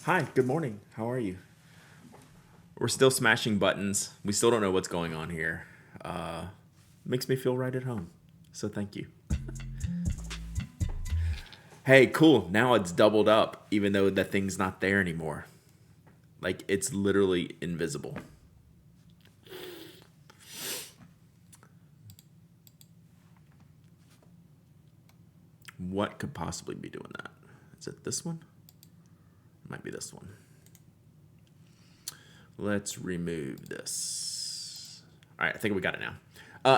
Hi, good morning. How are you? We're still smashing buttons. We still don't know what's going on here. Uh, Makes me feel right at home. So thank you. Hey, cool. Now it's doubled up, even though the thing's not there anymore. Like it's literally invisible. What could possibly be doing that? Is it this one? It might be this one. Let's remove this. All right, I think we got it now.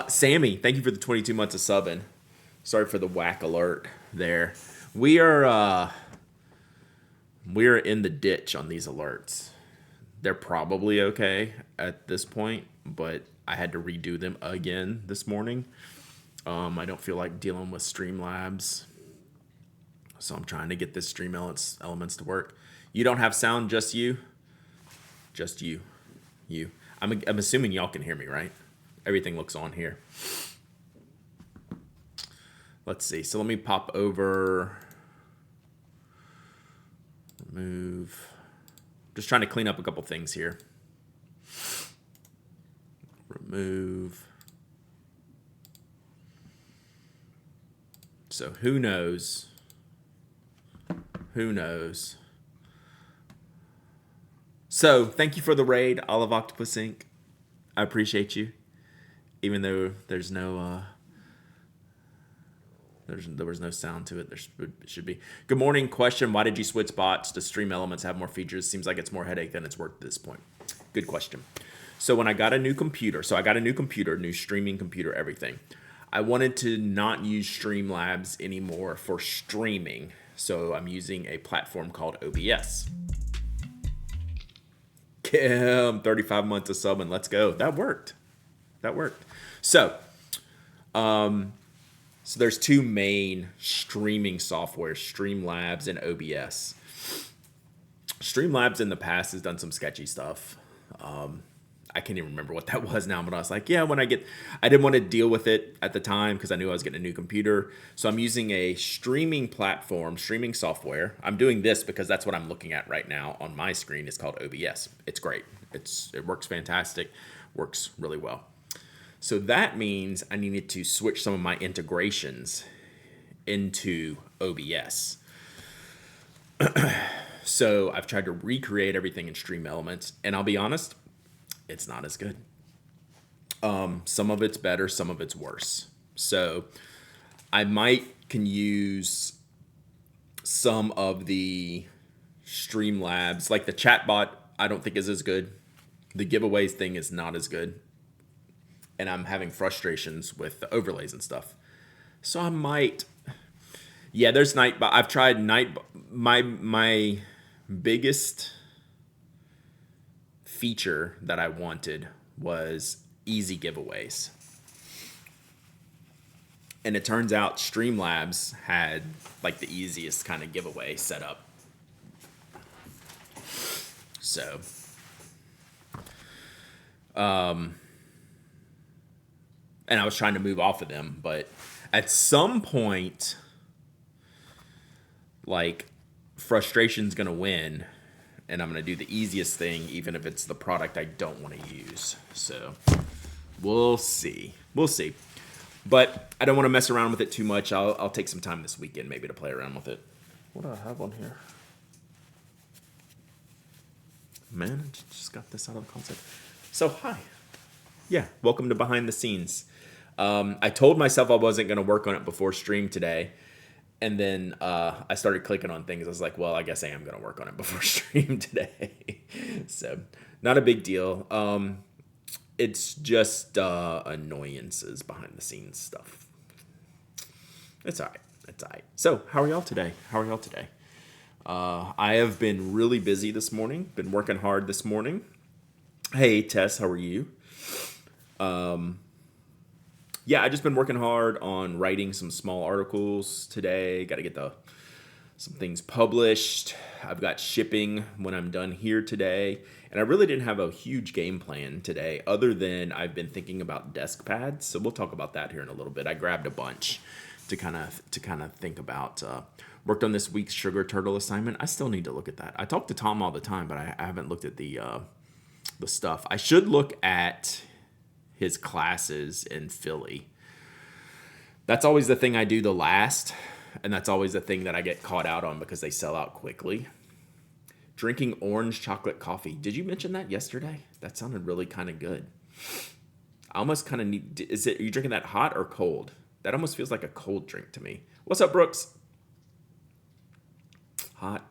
Sammy, thank you for the 22 months of subbing. Sorry for the whack alert there. We are we're in the ditch on these alerts. They're probably okay at this point, but I had to redo them again this morning. I don't feel like dealing with Streamlabs, so I'm trying to get this Stream elements to work. You don't have sound, just you? Just you. You. I'm assuming y'all can hear me, right? Everything looks on here. Let's see. So let me pop over. Remove. Just trying to clean up a couple things here. Remove. So who knows? Who knows? So thank you for the raid, Olive Octopus Inc. I appreciate you. Even though there's no there was no sound to it. There should be. Good morning. Question: why did you switch bots to Stream Elements have more features? Seems like it's more headache than it's worth at this point. Good question. So when I got a new computer, new streaming computer, everything. I wanted to not use Streamlabs anymore for streaming. So I'm using a platform called OBS. Kim, 35 months of sub and let's go. That worked. So, so there's two main streaming software, Streamlabs and OBS. Streamlabs in the past has done some sketchy stuff. I can't even remember what that was now, but I was like, yeah, I didn't want to deal with it at the time because I knew I was getting a new computer. So I'm using a streaming platform, streaming software. I'm doing this because that's what I'm looking at right now on my screen. It's called OBS. It's great. It works fantastic, works really well. So that means I needed to switch some of my integrations into OBS. So I've tried to recreate everything in Stream Elements, and I'll be honest, it's not as good. Some of it's better, some of it's worse. So I can use some of the Streamlabs, like the chatbot, I don't think is as good. The giveaways thing is not as good. And I'm having frustrations with the overlays and stuff. So I might, yeah, there's Nightbot. I've tried Nightbot. My biggest feature that I wanted was easy giveaways. And it turns out Streamlabs had like the easiest kind of giveaway set up. So, and I was trying to move off of them, but at some point, like, frustration's gonna win, and I'm gonna do the easiest thing, even if it's the product I don't want to use. So, we'll see. But I don't want to mess around with it too much. I'll take some time this weekend maybe to play around with it. What do I have on here? Man, I just got this out of the concept. So, hi. Yeah, welcome to Behind the Scenes. I told myself I wasn't going to work on it before stream today. And then I started clicking on things. I was like, well, I guess I am going to work on it before stream today. So, not a big deal. It's just annoyances behind the scenes stuff. It's all right. So, how are y'all today? I have been really busy this morning. Been working hard this morning. Hey, Tess, how are you? Yeah, I just been working hard on writing some small articles today. Got to get some things published. I've got shipping when I'm done here today. And I really didn't have a huge game plan today other than I've been thinking about desk pads. So we'll talk about that here in a little bit. I grabbed a bunch to kind of think about Worked on this week's sugar turtle assignment. I still need to look at that. I talk to Tom all the time, but I haven't looked at the stuff. I should look at his classes in Philly. That's always the thing I do the last, and that's always the thing that I get caught out on because they sell out quickly. Drinking orange chocolate coffee. Did you mention that yesterday? That sounded really kind of good. I almost kind of need... Are you drinking that hot or cold? That almost feels like a cold drink to me. What's up, Brooks? Hot.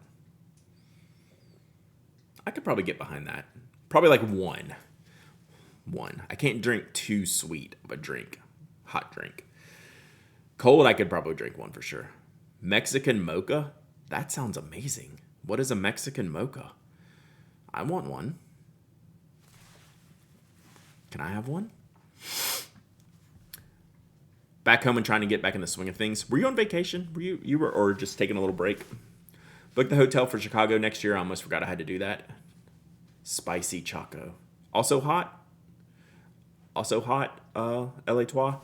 I could probably get behind that. Probably like one. I can't drink too sweet of a drink. Hot drink. Cold, I could probably drink one for sure. Mexican mocha? That sounds amazing. What is a Mexican mocha? I want one. Can I have one? Back home and trying to get back in the swing of things. Were you on vacation? Or just taking a little break? Booked the hotel for Chicago next year. I almost forgot I had to do that. Spicy Choco. Also hot? LA Trois?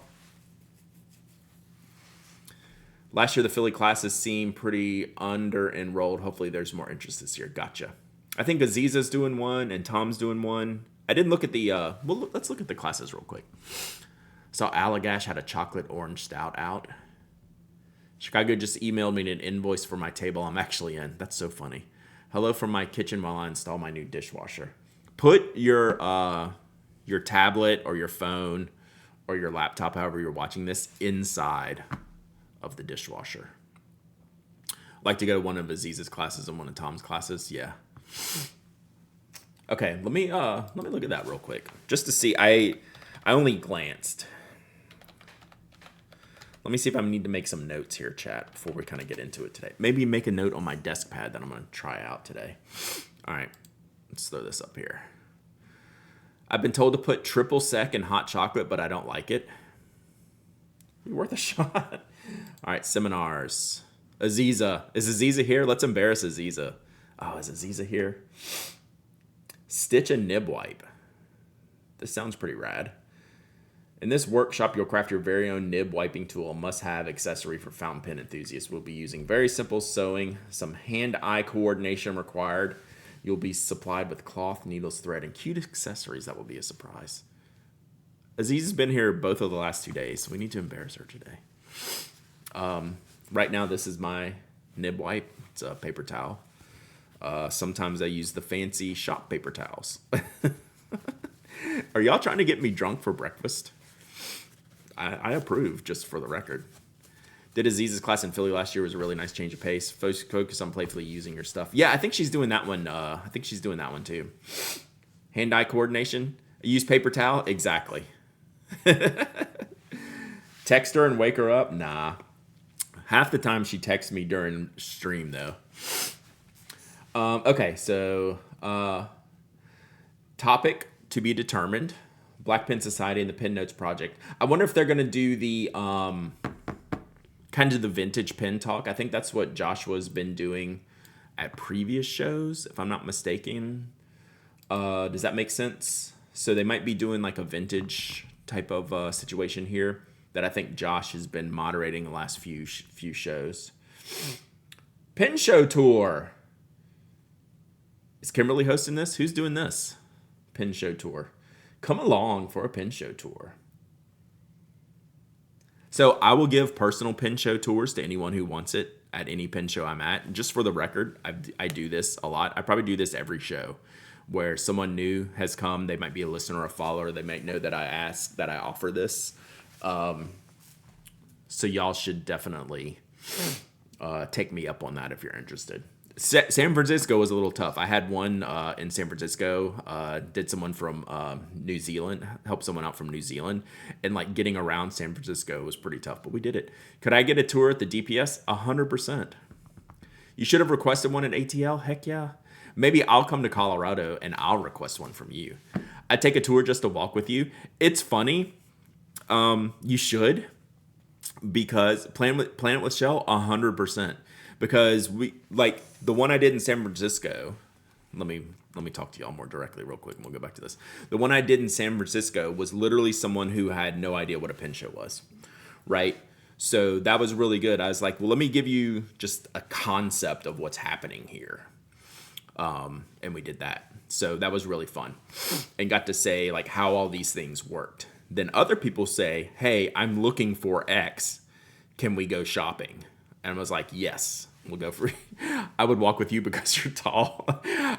Last year, the Philly classes seemed pretty under-enrolled. Hopefully, there's more interest this year. Gotcha. I think Aziza's doing one, and Tom's doing one. I didn't look at the... let's look at the classes real quick. Saw Allagash had a chocolate orange stout out. Chicago just emailed me an invoice for my table I'm actually in. That's so funny. Hello from my kitchen while I install my new dishwasher. Put your tablet or your phone or your laptop, however you're watching this, inside of the dishwasher. Like to go to one of Aziz's classes and one of Tom's classes. Yeah. Okay, let me look at that real quick just to see. I only glanced. Let me see if I need to make some notes here, chat, before we kind of get into it today. Maybe make a note on my desk pad that I'm going to try out today. All right, let's throw this up here. I've been told to put triple sec in hot chocolate, but I don't like it. Worth a shot. All right, seminars. Aziza. Is Aziza here? Let's embarrass Aziza. Oh, is Aziza here? Stitch a nib wipe. This sounds pretty rad. In this workshop, you'll craft your very own nib wiping tool, a must-have accessory for fountain pen enthusiasts. We'll be using very simple sewing, some hand-eye coordination required. You'll be supplied with cloth, needles, thread, and cute accessories that will be a surprise. Aziz has been here both of the last 2 days, so we need to embarrass her today. Right now, this is my nib wipe. It's a paper towel. Sometimes I use the fancy shop paper towels. Are y'all trying to get me drunk for breakfast? I approve, just for the record. Did Aziz's class in Philly last year. Was a really nice change of pace. Focus on playfully using your stuff. Yeah, I think she's doing that one. I think she's doing that one too. Hand-eye coordination. Use paper towel. Exactly. Text her and wake her up. Nah. Half the time she texts me during stream though. Okay, so topic to be determined. Black Pen Society and the Pen Notes Project. I wonder if they're going to do the kind of the vintage pen talk. I think that's what Joshua's been doing at previous shows, if I'm not mistaken. Does that make sense? So they might be doing like a vintage type of situation here that I think Josh has been moderating the last few shows. Pen Show Tour. Is Kimberly hosting this? Who's doing this? Pen Show Tour. Come along for a pen show tour. So I will give personal pen show tours to anyone who wants it at any pen show I'm at. Just for the record, I do this a lot. I probably do this every show where someone new has come. They might be a listener or a follower. They might know that I ask that I offer this. So y'all should definitely take me up on that if you're interested. San Francisco was a little tough. I had one in San Francisco, did someone from New Zealand, helped someone out from New Zealand, and like getting around San Francisco was pretty tough, but we did it. Could I get a tour at the DPS? 100%. You should have requested one at ATL? Heck yeah. Maybe I'll come to Colorado and I'll request one from you. I'd take a tour just to walk with you. It's funny. You should, because plan it with Shell, 100%. Because we like the one I did in San Francisco. Let me talk to y'all more directly real quick and we'll go back to this. The one I did in San Francisco was literally someone who had no idea what a pen show was, right? So that was really good. I was like, well, let me give you just a concept of what's happening here. And we did that. So that was really fun and got to say like how all these things worked. Then other people say, hey, I'm looking for X. Can we go shopping? And I was like, yes, we'll go for it. I would walk with you because you're tall.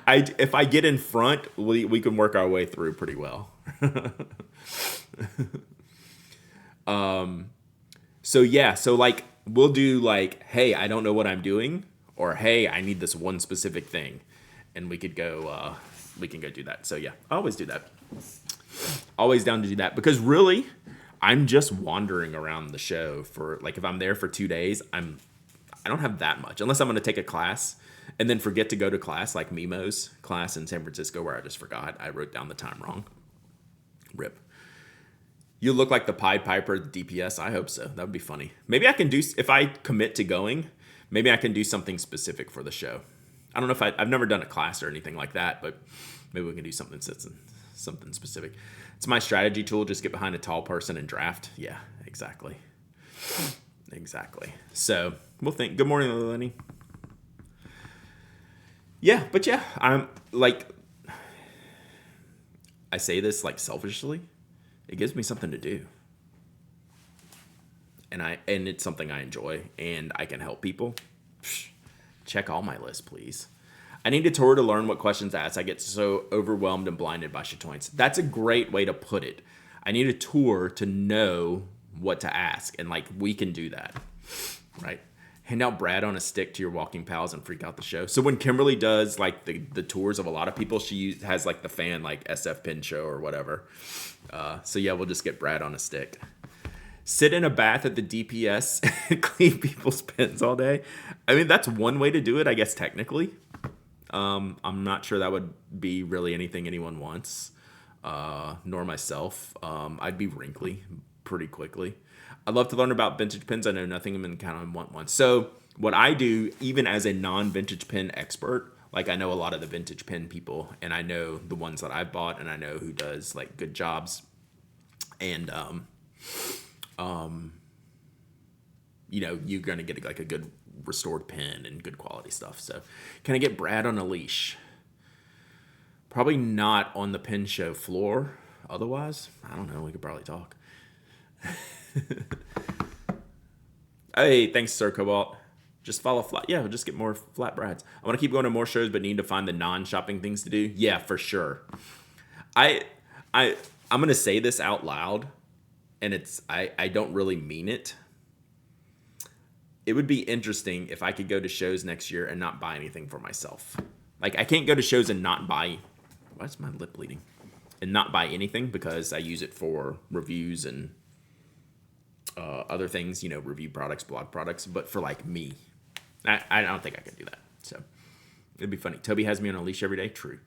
If I get in front, we can work our way through pretty well. So yeah, so like we'll do like, hey, I don't know what I'm doing, or hey, I need this one specific thing, and we can go do that. So yeah, I always do that. Always down to do that because really, I'm just wandering around the show for like if I'm there for 2 days, I don't have that much unless I'm going to take a class and then forget to go to class like Mimo's class in San Francisco where I just forgot. I wrote down the time wrong. Rip. You look like the Pied Piper at the DPS. I hope so. That would be funny. Maybe I can do, if I commit to going, maybe I can do something specific for the show. I don't know if I've never done a class or anything like that, but maybe we can do something specific. It's my strategy tool. Just get behind a tall person and draft. Yeah, exactly. Exactly. So we'll think. Good morning, Lenny. Yeah, but yeah, I'm like, I say this like selfishly. It gives me something to do. And it's something I enjoy and I can help people. Check all my lists, please. I need a tour to learn what questions to ask. I get so overwhelmed and blinded by chatoins. That's a great way to put it. I need a tour to know what to ask. And like, we can do that, right? Hand out Brad on a stick to your walking pals and freak out the show. So when Kimberly does like the tours of a lot of people, she has like the fan, like SF Pin Show or whatever. So yeah, we'll just get Brad on a stick. Sit in a bath at the DPS and clean people's pins all day. I mean, that's one way to do it, I guess, technically. I'm not sure that would be really anything anyone wants, nor myself. I'd be wrinkly pretty quickly. I'd love to learn about vintage pins. I know nothing and kind of want one. So what I do, even as a non-vintage pin expert, like I know a lot of the vintage pin people and I know the ones that I've bought and I know who does like good jobs. And, you know, you're going to get like a good restored pin and good quality stuff. So can I get Brad on a leash? Probably not on the pin show floor. Otherwise, I don't know. We could probably talk. Hey, thanks, Sir Cobalt. Just follow flat. Yeah, we'll just get more flat Brads. I want to keep going to more shows, but need to find the non-shopping things to do. Yeah, for sure. I'm gonna say this out loud, and I don't really mean it. It would be interesting if I could go to shows next year and not buy anything for myself. Like I can't go to shows and not buy. Why is my lip bleeding? And not buy anything because I use it for reviews and other things, you know, review products, blog products. But for like me, I don't think I could do that. So it'd be funny. Toby has me on a leash every day. True.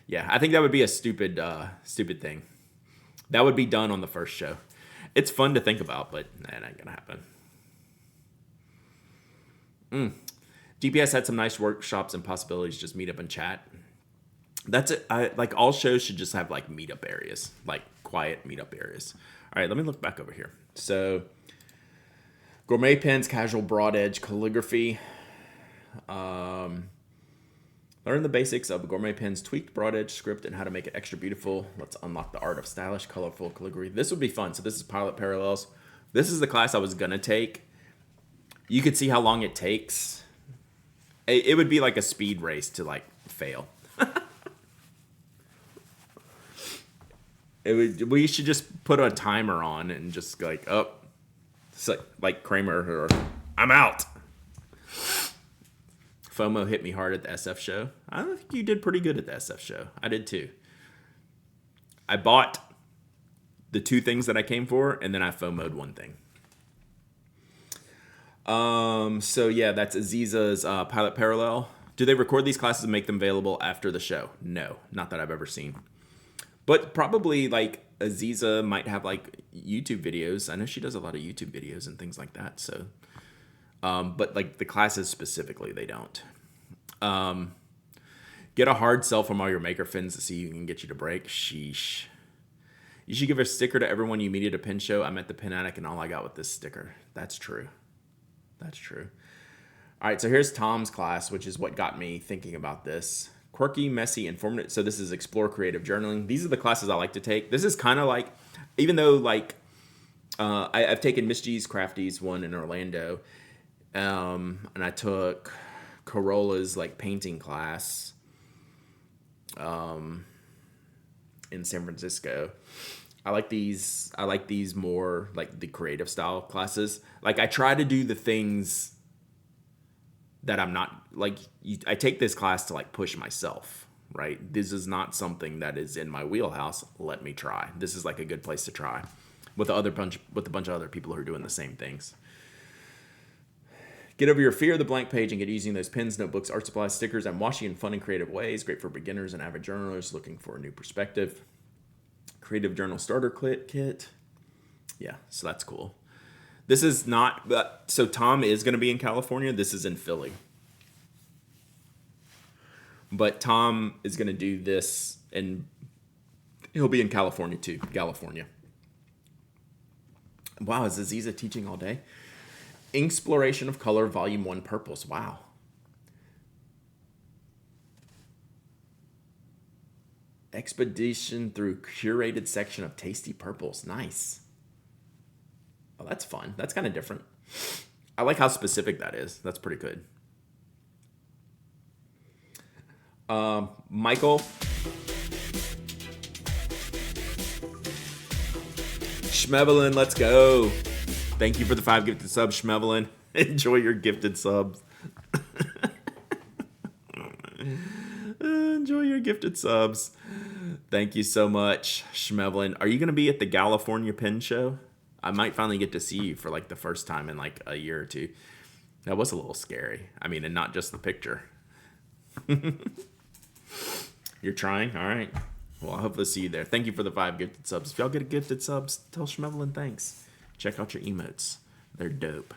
Yeah, I think that would be a stupid thing. That would be done on the first show. It's fun to think about, but that ain't gonna happen. DPS had some nice workshops and possibilities. Just meet up and chat. That's it. Like all shows should just have like meetup areas, like quiet meetup areas. All right, let me look back over here. So, gourmet pens, casual broad edge calligraphy. Learn the basics of gourmet pens, tweaked broad edge script, and how to make it extra beautiful. Let's unlock the art of stylish, colorful calligraphy. This would be fun. So this is Pilot Parallels. This is the class I was gonna take. You could see how long it takes. It would be like a speed race to like fail. We should just put a timer on and just like, oh, it's like Kramer or I'm out. FOMO hit me hard at the SF show. I think you did pretty good at the SF show. I did too. I bought the 2 things that I came for, and then I FOMO'd 1 thing. So yeah, that's Aziza's Pilot Parallel. Do they record these classes and make them available after the show? No, not that I've ever seen. But probably like Aziza might have like YouTube videos. I know she does a lot of YouTube videos and things like that. So, but like the classes specifically, they don't. Get a hard sell from all your maker fins to see who can get you to break. Sheesh. You should give a sticker to everyone you meet at a pin show. I'm at the Pin Attic and all I got with this sticker. That's true. That's true. All right, so here's Tom's class, which is what got me thinking about this. Quirky, messy, informative. So this is Explore Creative Journaling. These are the classes I like to take. This is kind of like, even though like I've taken Miss G's Crafties one in Orlando, and I took Corolla's like painting class in San Francisco. I like these more like the creative style classes. Like I try to do the things that I'm not like, I take this class to like push myself, right? This is not something that is in my wheelhouse. Let me try. This is like a good place to try with a bunch of other people who are doing the same things. Get over your fear of the blank page and get using those pens, notebooks, art supplies, stickers, and washi in fun and creative ways. Great for beginners and avid journalists looking for a new perspective. Creative Journal Starter Kit. Yeah, so that's cool. This is not, so Tom is going to be in California. This is in Philly. But Tom is going to do this, and he'll be in California too. California. Wow, is Aziza teaching all day? Exploration of Color, Volume 1, Purples. Wow. Expedition through curated section of tasty purples. Nice. Oh, that's fun. That's kind of different. I like how specific that is. That's pretty good. Michael. Schmevelin, let's go. Thank you for the 5 gifted subs, Schmevelin. Enjoy your gifted subs. Enjoy your gifted subs. Thank you so much, Schmevelin. Are you going to be at the California Pen Show? I might finally get to see you for like the first time in like a year or two. That was a little scary. I mean, and not just the picture. You're trying? All right. Well, I hope to see you there. Thank you for the 5 gifted subs. If y'all get a gifted subs, tell Schmevelin thanks. Check out your emotes. They're dope.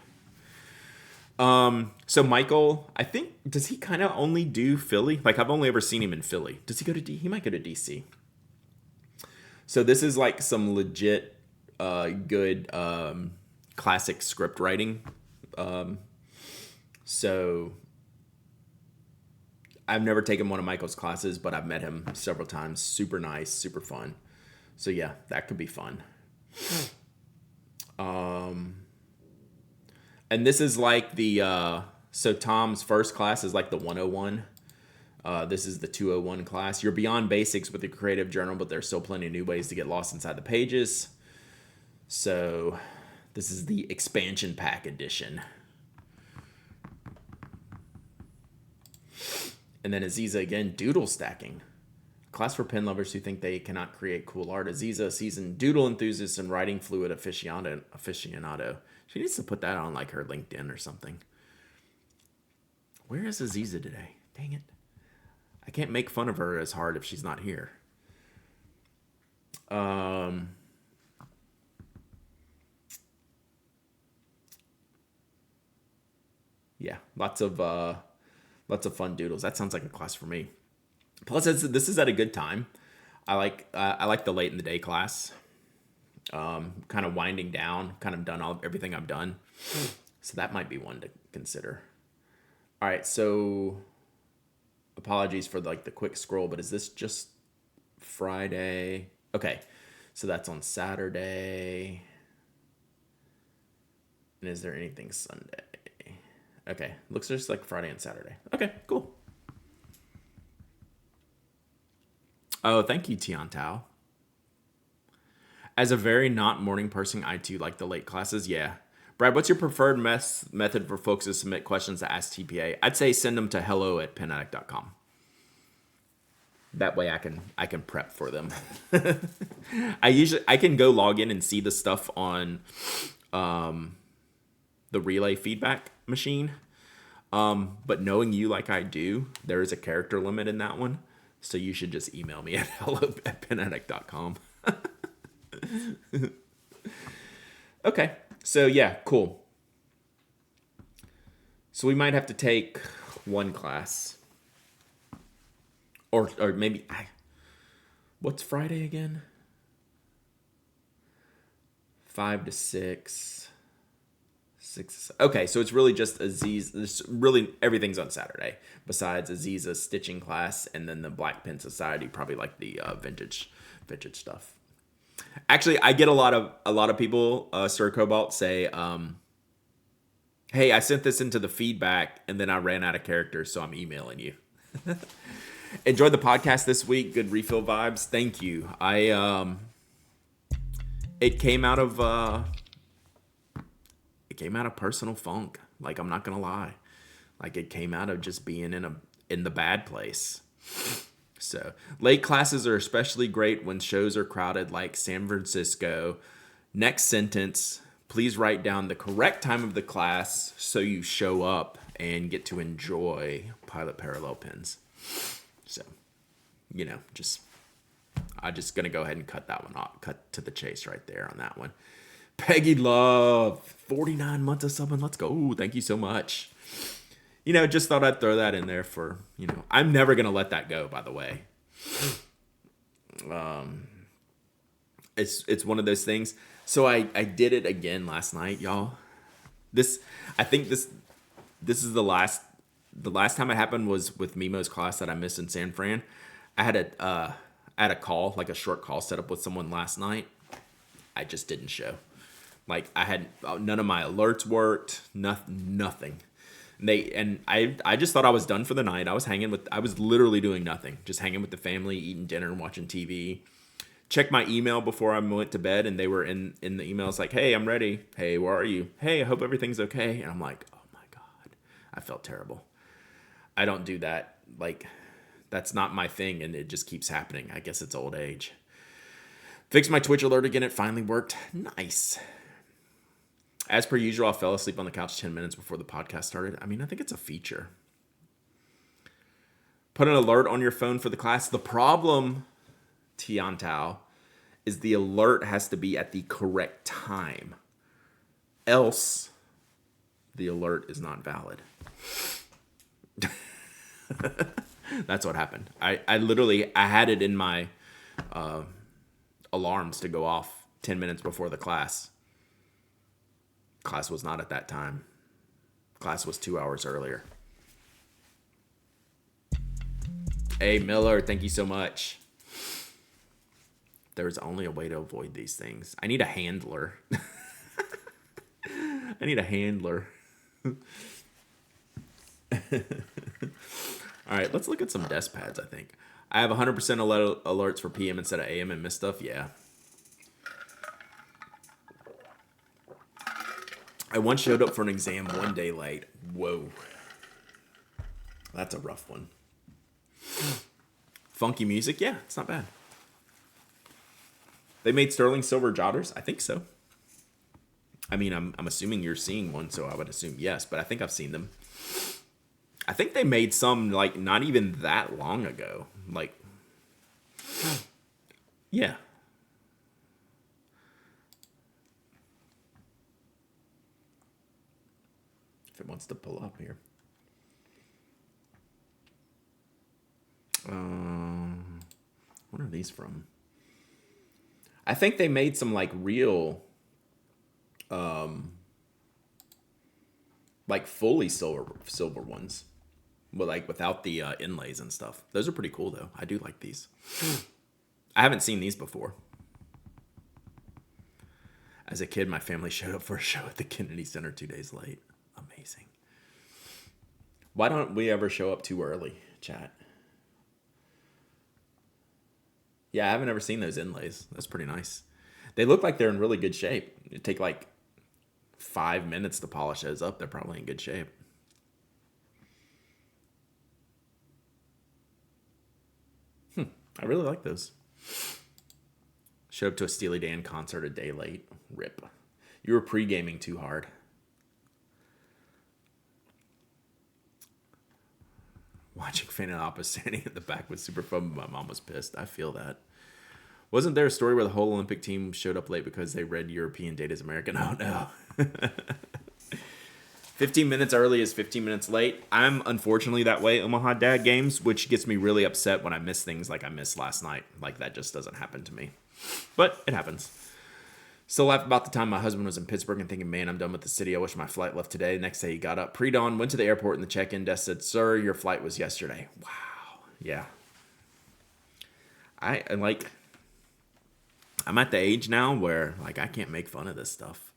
So Michael, I think, does he kind of only do Philly? Like I've only ever seen him in Philly. Does he go to he might go to DC. So this is like some legit good classic script writing. So I've never taken one of Michael's classes, but I've met him several times. Super nice, super fun. So yeah, that could be fun. And this is like the so Tom's first class is like the 101. This is the 201 class. You're beyond basics with the creative journal, but there's still plenty of new ways to get lost inside the pages. So this is the expansion pack edition. And then Aziza again, doodle stacking. Class for pen lovers who think they cannot create cool art. Aziza, seasoned doodle enthusiast and writing fluid aficionado. She needs to put that on like her LinkedIn or something. Where is Aziza today? Dang it. I can't make fun of her as hard if she's not here. Yeah, lots of fun doodles. That sounds like a class for me. Plus, this is at a good time. I like the late in the day class. Kind of winding down. Kind of done everything I've done. So that might be one to consider. All right, so apologies for like the quick scroll, but is this just Friday? Okay, so that's on Saturday. And is there anything Sunday? Okay, looks just like Friday and Saturday. Okay, cool. Oh, thank you, Tian Tao. As a very not morning person, I too like the late classes. Yeah. Brad, what's your preferred method for folks to submit questions to Ask TPA? I'd say send them to hello@penaddict.com. That way I can prep for them. I can go log in and see the stuff on the relay feedback machine. But knowing you like I do, there is a character limit in that one. So you should just email me at hello@penaddict.com. Okay. So yeah, cool. So we might have to take one class. Or maybe what's Friday again? 5 to 6. 6. Okay, so it's really just Aziz. This really everything's on Saturday besides Aziz's stitching class and then the Black Pen Society, probably like the vintage stuff. Actually, I get a lot of people, Sir Cobalt, say, "Hey, I sent this into the feedback and then I ran out of characters, so I'm emailing you." Enjoyed the podcast this week. Good refill vibes. Thank you. It came out of personal funk. Like, I'm not gonna lie. Like, it came out of just being in the bad place. So late classes are especially great when shows are crowded, like San Francisco. Next sentence: please write down the correct time of the class so you show up and get to enjoy Pilot Parallel pens. So, I'm just going to go ahead and cut that one off. Cut to the chase right there on that one. Peggy Love, 49 months of subbing. Let's go. Ooh, thank you so much. Just thought I'd throw that in there for, I'm never going to let that go, by the way. It's one of those things. So I did it again last night, y'all. I think this is the last time it happened was with Mimo's class that I missed in San Fran. I had a call, like a short call set up with someone last night. I just didn't show. Like, I had none of my alerts worked, nothing. I just thought I was done for the night. I was literally doing nothing, just hanging with the family, eating dinner and watching TV. Checked my email before I went to bed, and they were in the emails like, "Hey, I'm ready. Hey, where are you? Hey, I hope everything's okay." And I'm like, oh my God, I felt terrible. I don't do that. Like, that's not my thing, and it just keeps happening. I guess it's old age. Fixed my Twitch alert again. It finally worked. Nice. As per usual, I fell asleep on the couch 10 minutes before the podcast started. I mean, I think it's a feature. Put an alert on your phone for the class. The problem, Tian Tao, is the alert has to be at the correct time. Else, the alert is not valid. That's what happened. I had it in my alarms to go off 10 minutes before the class. Class was not at that time. Class was 2 hours earlier. Hey, Miller, thank you so much. There's only a way to avoid these things. I need a handler. I need a handler. All right, let's look at some desk pads, I think. I have 100% alerts for PM instead of AM and miss stuff. Yeah. I once showed up for an exam one day late. Whoa. That's a rough one. Funky music? Yeah, it's not bad. They made sterling silver jotters? I think so. I mean, I'm assuming you're seeing one, so I would assume yes, but I think I've seen them. I think they made some, like, not even that long ago. Like, yeah. If it wants to pull up here. What are these from? I think they made some, like, real, like, fully silver ones. But, like, without the inlays and stuff. Those are pretty cool, though. I do like these. I haven't seen these before. As a kid, my family showed up for a show at the Kennedy Center 2 days late. Amazing. Why don't we ever show up too early, chat? Yeah, I haven't ever seen those inlays. That's pretty nice. They look like they're in really good shape. It'd take like 5 minutes to polish those up. They're probably in good shape. I really like those. Showed up to a Steely Dan concert a day late. Rip. You were pre-gaming too hard. Watching Phantom Opera standing in the back with super fun, but my mom was pissed. I feel that. Wasn't there a story where the whole Olympic team showed up late because they read European date as American? Oh, no. 15 minutes early is 15 minutes late. I'm unfortunately that way at Omaha Dad games, which gets me really upset when I miss things like I missed last night. Like, that just doesn't happen to me. But it happens. Still laugh about the time my husband was in Pittsburgh and thinking, man, I'm done with the city. I wish my flight left today. Next day he got up pre-dawn, went to the airport, and the check-in desk said, sir, your flight was yesterday. Wow. Yeah. I'm at the age now where like I can't make fun of this stuff.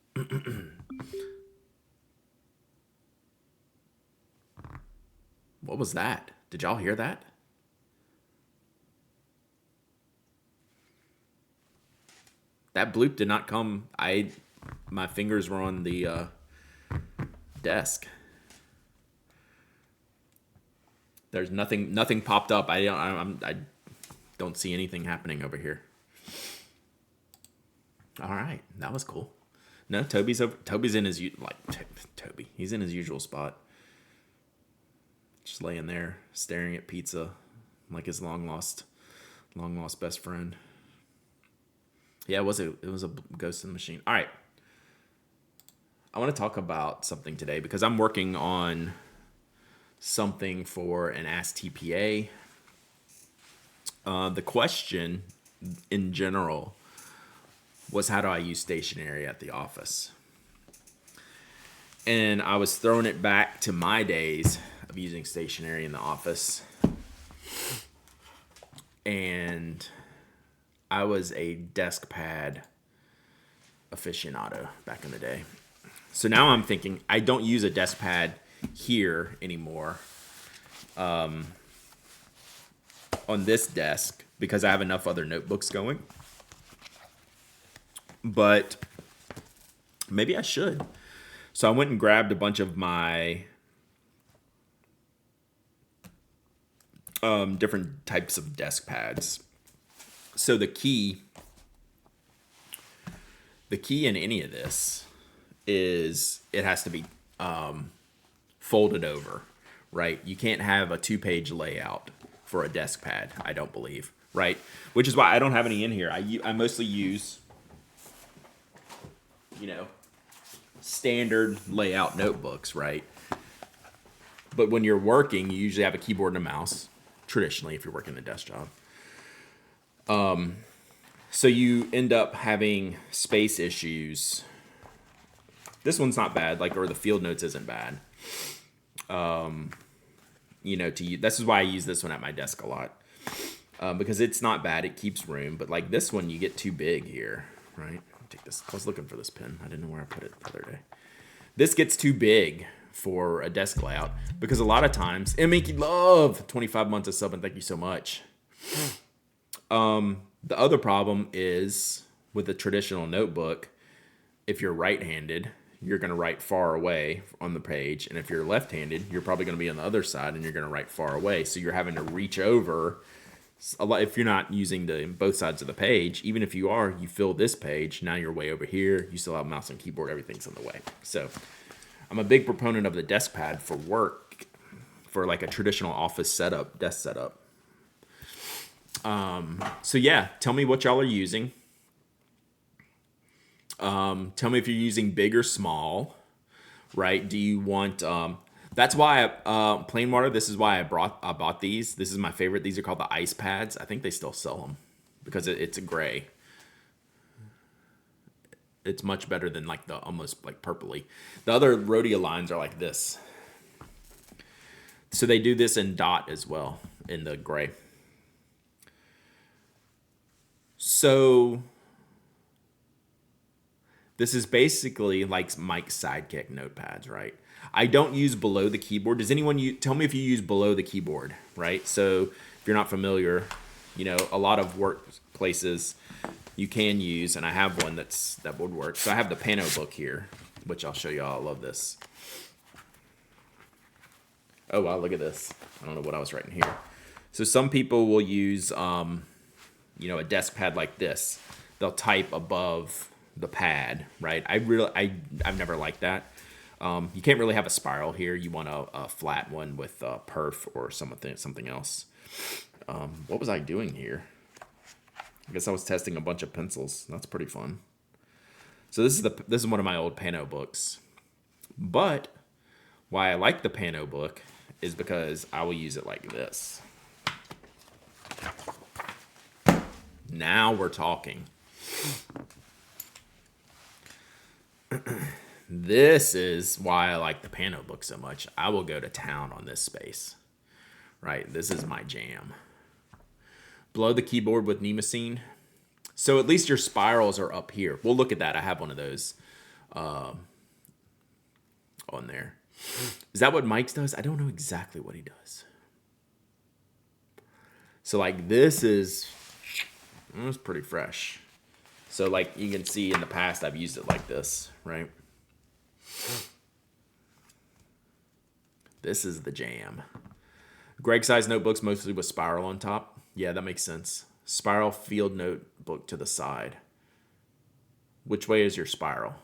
What was that? Did y'all hear that? That bloop did not come. My fingers were on the desk. There's nothing popped up. I don't see anything happening over here. All right, that was cool. No, Toby's in his Toby. He's in his usual spot, just laying there staring at pizza, like his long lost best friend. Yeah, it was a ghost in the machine. All right, I want to talk about something today because I'm working on something for an Ask TPA. The question in general was, how do I use stationery at the office? And I was throwing it back to my days of using stationery in the office. And I was a desk pad aficionado back in the day. So now I'm thinking I don't use a desk pad here anymore on this desk because I have enough other notebooks going. But maybe I should. So I went and grabbed a bunch of my different types of desk pads. So the key in any of this is it has to be folded over, right? You can't have a 2-page layout for a desk pad, I don't believe, right? Which is why I don't have any in here. I mostly use, standard layout notebooks, right? But when you're working, you usually have a keyboard and a mouse, traditionally, if you're working a desk job. So you end up having space issues. This one's not bad, or the field notes isn't bad. This is why I use this one at my desk a lot. Because it's not bad, it keeps room. But like this one, you get too big here, right? Take this. I was looking for this pen. I didn't know where I put it the other day. This gets too big for a desk layout because a lot of times, and Minky love 25 months of sub, and thank you so much. The other problem is with a traditional notebook, if you're right-handed, you're going to write far away on the page. And if you're left-handed, you're probably going to be on the other side and you're going to write far away. So you're having to reach over a lot. If you're not using both sides of the page, even if you are, you fill this page, now you're way over here. You still have mouse and keyboard, everything's in the way. So I'm a big proponent of the desk pad for work, for like a traditional office setup, desk setup. So yeah, tell me what y'all are using. Tell me if you're using big or small, right? Do you want, that's why plain water, this is why I bought these. This is my favorite. These are called the ice pads. I think they still sell them because it's a gray. It's much better than like the almost like purpley. The other Rhodia lines are like this. So they do this in dot as well, in the gray. So this is basically like Mike's Sidekick notepads, right? I don't use below the keyboard. Does anyone tell me if you use below the keyboard, right? So if you're not familiar, a lot of workplaces you can use, and I have one that would work. So I have the Pano book here, which I'll show y'all. I love this. Oh wow, look at this. I don't know what I was writing here. So some people will use, a desk pad like this. They'll type above the pad, right? I've never liked that. You can't really have a spiral here. You want a flat one with perf or something else. What was I doing here? I guess I was testing a bunch of pencils. That's pretty fun. So this is one of my old Pano books. But why I like the Pano book is because I will use it like this. Now we're talking. This is why I like the Pan notebook so much. I will go to town on this space. Right, this is my jam. Below the keyboard with Nemosine. So at least your spirals are up here. We'll look at that. I have one of those on there. Is that what Mike's does? I don't know exactly what he does. So like this is, it's pretty fresh. So like you can see in the past I've used it like this, right? This is the jam. Greg size notebooks mostly with spiral on top. Yeah, that makes sense. Spiral field notebook to the side. Which way is your spiral?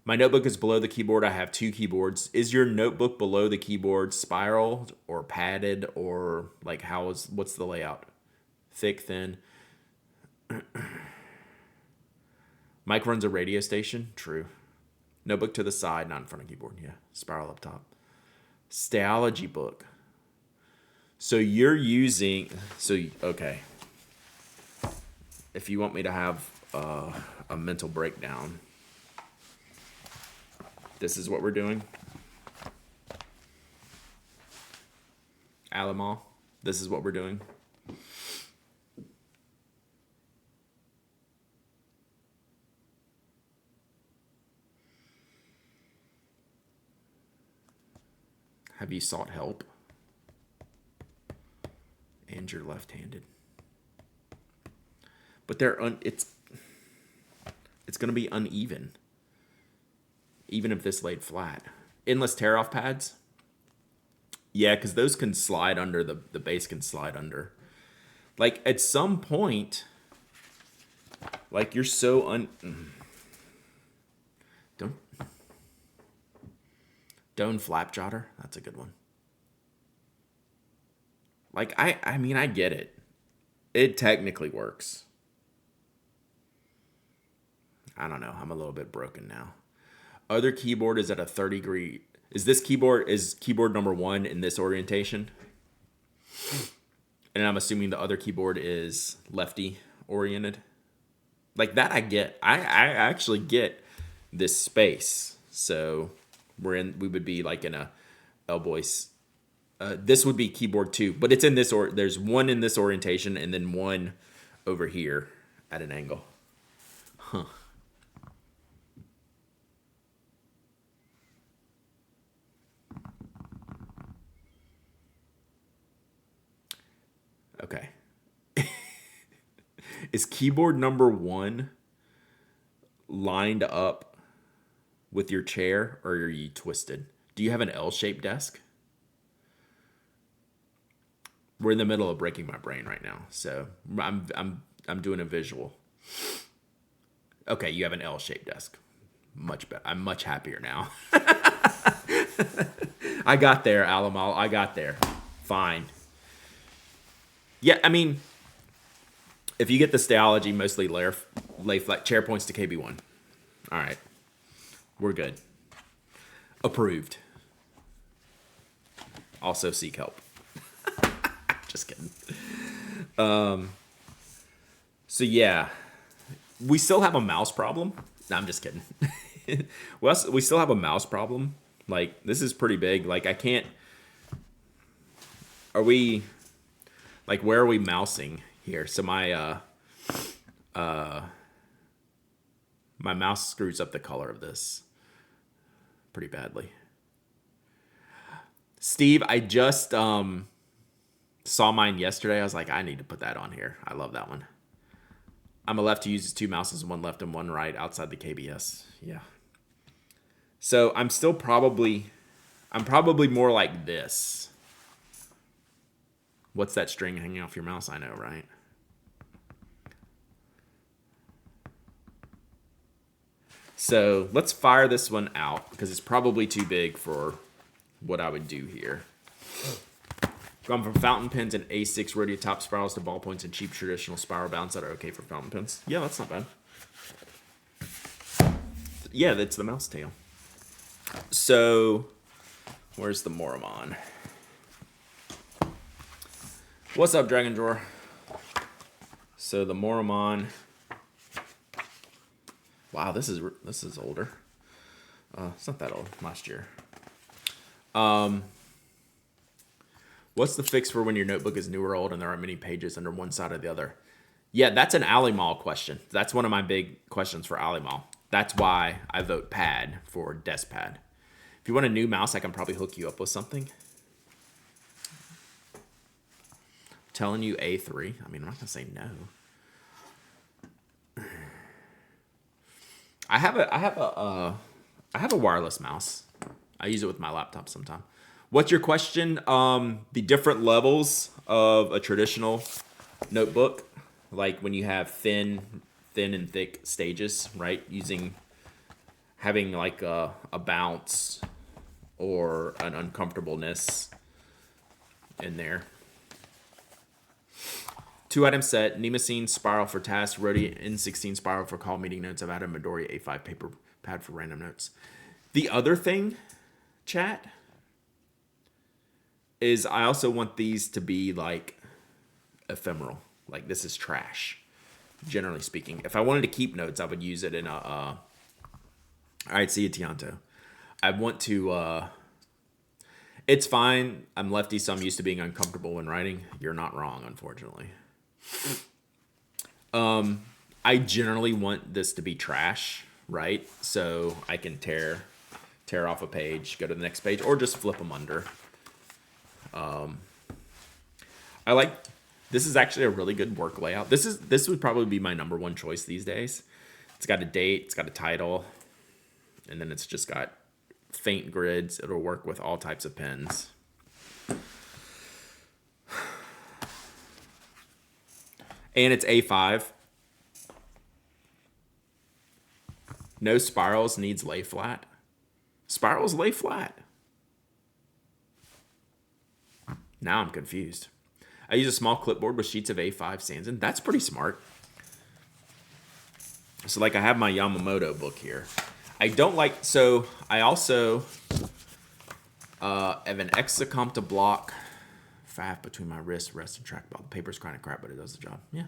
My notebook is below the keyboard. I have 2 keyboards. Is your notebook below the keyboard spiraled or padded, or like what's the layout? Thick, thin. Mike runs a radio station. True. Notebook to the side, not in front of keyboard. Yeah, spiral up top. Stayology book. So you're using, okay. If you want me to have a mental breakdown, this is what we're doing. Alamal, this is what we're doing. Have you sought help? And you're left-handed. But it's going to be uneven. Even if this laid flat. Endless tear-off pads? Yeah, because those can slide under, the base can slide under. Like, at some point, like, you're so Doan Flapjotter? That's a good one. Like, I mean, I get it. It technically works. I don't know. I'm a little bit broken now. Other keyboard is at a 30-degree. Is keyboard number 1 in this orientation? And I'm assuming the other keyboard is lefty oriented. Like that I get. I actually get this space. So we would be like in a L-voice. This would be keyboard 2, but it's in this there's one in this orientation and then one over here at an angle. Huh. Okay. Is keyboard number 1 lined up with your chair, or are you twisted? Do you have an L-shaped desk? We're in the middle of breaking my brain right now, so I'm doing a visual. Okay, you have an L-shaped desk. Much better. I'm much happier now. I got there, Alamal. I got there. Fine. Yeah, I mean, if you get the Stayology, mostly lay flat chair points to KB1. All right, we're good. Approved. Also seek help. Just kidding. So yeah, we still have a mouse problem. No, I'm just kidding. We still have a mouse problem. Like, this is pretty big. Like, I can't. Are we? Like, where are we mousing here? So my my mouse screws up the color of this pretty badly. Steve, I just saw mine yesterday. I was like, I need to put that on here. I love that one. I'm a left who uses 2 mouses, one left and one right outside the KBS. Yeah. So I'm probably more like this. What's that string hanging off your mouse? I know, right? So let's fire this one out because it's probably too big for what I would do here. Gone from fountain pens and A6 rotary top spirals to ballpoints and cheap traditional spiral bounds that are okay for fountain pens. Yeah, that's not bad. Yeah, that's the mouse tail. So, where's the Moramon? What's up, Dragon Drawer? So the Moramon, Wow, this is older. It's not that old. Last year. What's the fix for when your notebook is new or old and there aren't many pages under one side or the other? Yeah, that's an Alley Mall question. That's one of my big questions for Alley Mall. That's why I vote pad for desk pad. If you want a new mouse, I can probably hook you up with something. I'm telling you A3. I mean, I'm not gonna say no. I have a wireless mouse. I use it with my laptop sometime. What's your question? The different levels of a traditional notebook, like when you have thin and thick stages, right? Having like a bounce or an uncomfortableness in there. 2-item set, Nemesine spiral for tasks, Rode N16 spiral for call meeting notes. I've added a Midori A5 paper pad for random notes. The other thing, chat, is I also want these to be like ephemeral. Like this is trash, generally speaking. If I wanted to keep notes, I would use it in a, all right, see you, Tianto. I want to, it's fine. I'm lefty, so I'm used to being uncomfortable when writing. You're not wrong, unfortunately. I generally want this to be trash, right? So I can tear off a page, go to the next page, or just flip them under. This is actually a really good work layout. This would probably be my number one choice these days. It's got a date, it's got a title, and then it's just got faint grids. It'll work with all types of pens. And it's A5. No spirals, needs lay flat. Spirals lay flat. Now I'm confused. I use a small clipboard with sheets of A5 sans in. That's pretty smart. So like I have my Yamamoto book here. I don't like, so I also have an Exacom to block faff between my wrist, rest, and trackball. The paper's kind of crap, but it does the job. Yeah.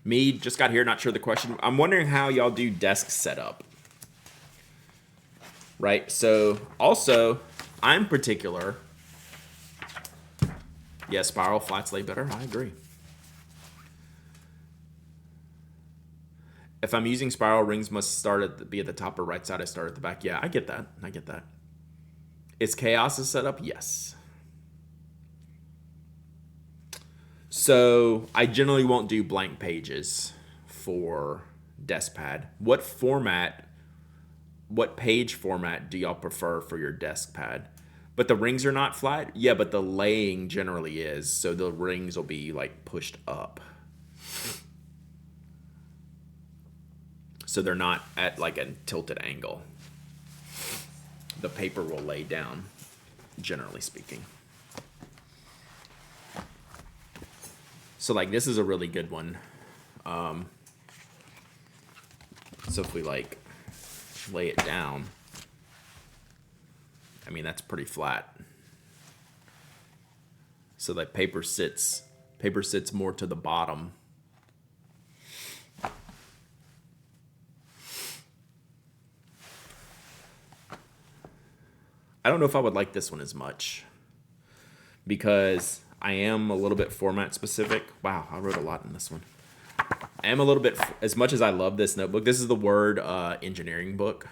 Me, just got here, not sure the question. I'm wondering how y'all do desk setup. Right? So, also, I'm particular. Yeah, spiral flats lay better. I agree. If I'm using spiral, rings must be at the top or right side. I start at the back. Yeah, I get that. Is chaos a setup? Yes. So I generally won't do blank pages for desk pad. What page format do y'all prefer for your desk pad? But the rings are not flat? Yeah, but the laying generally is. So the rings will be like pushed up. So they're not at like a tilted angle. The paper will lay down, generally speaking. So like this is a really good one. So if we like lay it down, I mean that's pretty flat. So like paper sits more to the bottom. I don't know if I would like this one as much because I am a little bit format specific. Wow, I wrote a lot in this one. I am a little bit, as much as I love this notebook, this is the Word engineering book.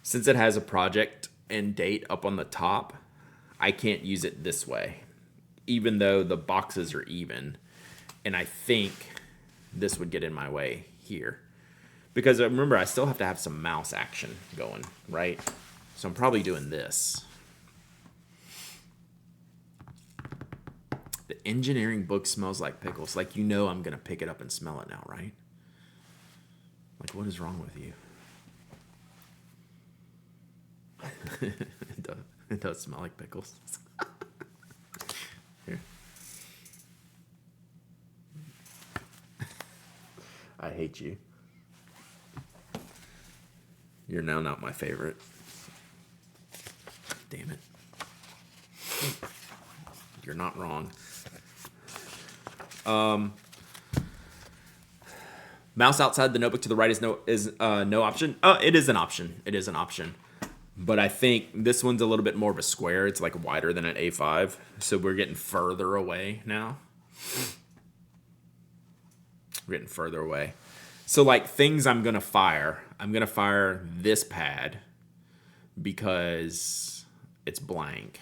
Since it has a project and date up on the top, I can't use it this way, even though the boxes are even. And I think this would get in my way here. Because remember, I still have to have some mouse action going, right? So I'm probably doing this. The engineering book smells like pickles. Like, you know I'm going to pick it up and smell it now, right? Like, what is wrong with you? It does smell like pickles. Here. I hate you. You're now not my favorite. Damn it. You're not wrong. Mouse outside the notebook to the right is no option. It is an option. It is an option. But I think this one's a little bit more of a square. It's like wider than an A5. So we're getting further away now. We're getting further away. So like things I'm going to fire. I'm going to fire this pad because it's blank.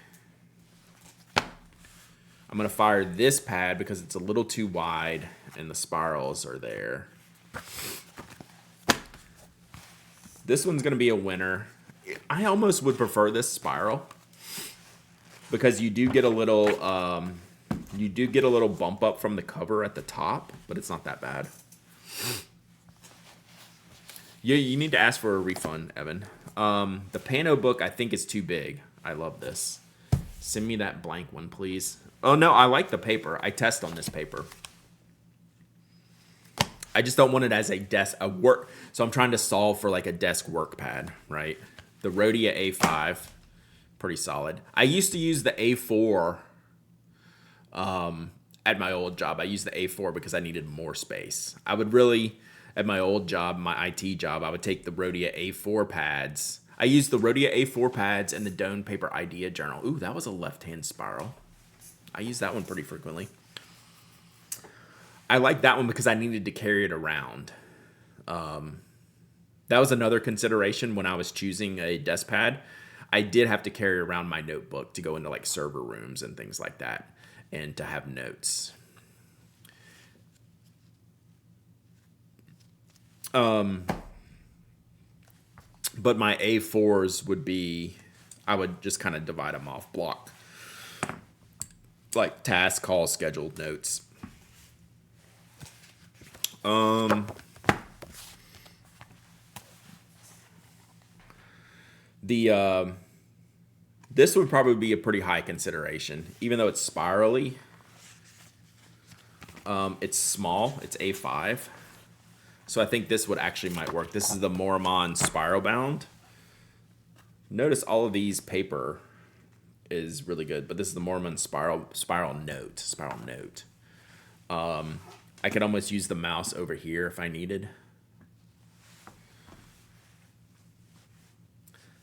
I'm going to fire this pad because it's a little too wide and the spirals are there. This one's going to be a winner. I almost would prefer this spiral because you do get a little bump up from the cover at the top, but it's not that bad. You need to ask for a refund, Evan. The Pano book I think is too big. I love this. Send me that blank one, please. Oh no, I like the paper. I test on this paper. I just don't want it as a work. So I'm trying to solve for like a desk work pad, right? The Rhodia A5, pretty solid. I used to use the A4 at my old job. I used the A4 because I needed more space. I would really, at my old job, my IT job, I would take the Rhodia A4 pads. I used the Rhodia A4 pads and the Doan Paper Idea Journal. Ooh, that was a left-hand spiral. I use that one pretty frequently. I like that one because I needed to carry it around. That was another consideration when I was choosing a desk pad. I did have to carry around my notebook to go into like server rooms and things like that and to have notes. But my A4s would be, I would just kind of divide them off, block. Like task, call, scheduled notes. This would probably be a pretty high consideration, even though it's spirally. It's small. It's A5. So I think this would actually might work. This is the Moramon spiral bound. Notice all of these paper is really good, but this is the Moramon spiral note. I could almost use the mouse over here if I needed.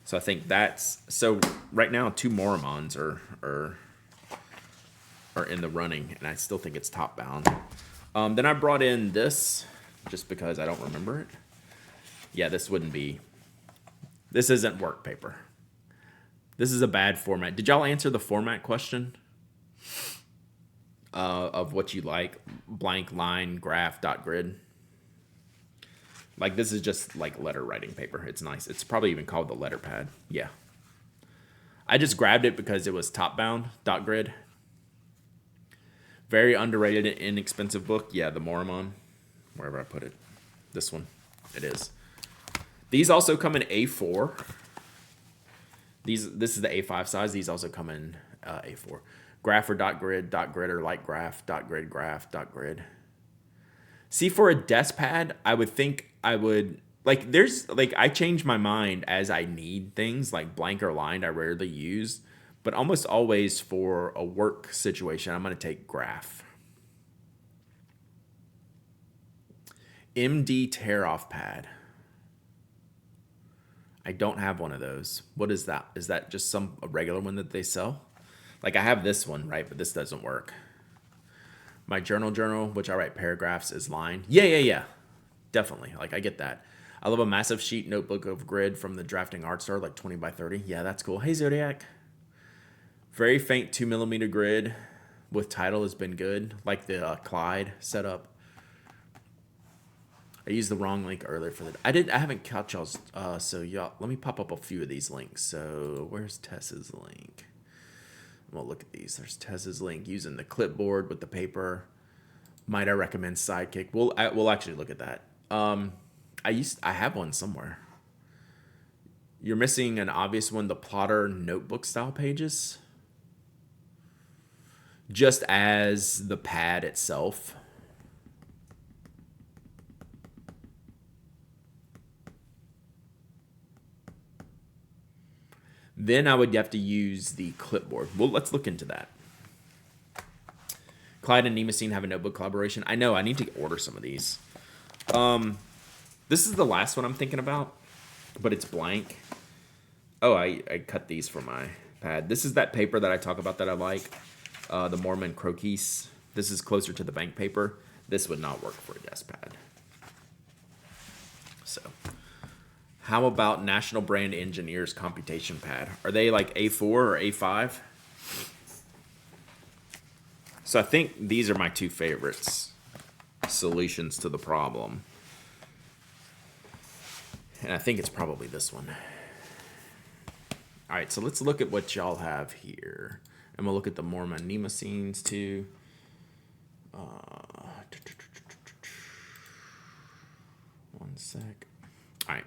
So I think that's, so right now 2 Moramons are in the running, and I still think it's top bound. Then I brought in this just because I don't remember it. Yeah, this isn't work paper. This is a bad format. Did y'all answer the format question? Of what you like, blank line, graph, dot grid. Like this is just like letter writing paper. It's nice. It's probably even called the letter pad. Yeah. I just grabbed it because it was top bound, dot grid. Very underrated and inexpensive book. Yeah, the Moramon, wherever I put it. This one, it is. These also come in A4. This is the A5 size. These also come in A4. Graph or dot grid or light graph, dot grid. See, for a desk pad, I would think I would, like, I change my mind as I need things, like blank or lined I rarely use, but almost always for a work situation, I'm going to take graph. MD tear-off pad. I don't have one of those. What is that? Is that just a regular one that they sell? Like I have this one, right? But this doesn't work. My journal, which I write paragraphs, is lined. Yeah. Definitely. Like I get that. I love a massive sheet notebook of grid from the Drafting Art Store, like 20 by 30. Yeah, that's cool. Hey, Zodiac. Very faint 2mm grid with title has been good. Like the Clyde setup. I used the wrong link earlier for the. I haven't caught y'all's. So y'all, let me pop up a few of these links. So where's Tess's link? We'll look at these. There's Tess's link using the clipboard with the paper. Might I recommend Sidekick? We'll actually look at that. I have one somewhere. You're missing an obvious one, the plotter notebook style pages. Just as the pad itself. Then I would have to use the clipboard. Well, let's look into that. Clyde and Nemesine have a notebook collaboration. I know, I need to order some of these. This is the last one I'm thinking about, but it's blank. Oh, I cut these for my pad. This is that paper that I talk about that I like, the Mormon Croquis. This is closer to the bank paper. This would not work for a desk pad. So, how about National Brand Engineers computation pad? Are they like A4 or A5? So I think these are my two favorites. Solutions to the problem. And I think it's probably this one. All right, so let's look at what y'all have here. And we'll look at the Mormon Nemesines too. One sec. All right.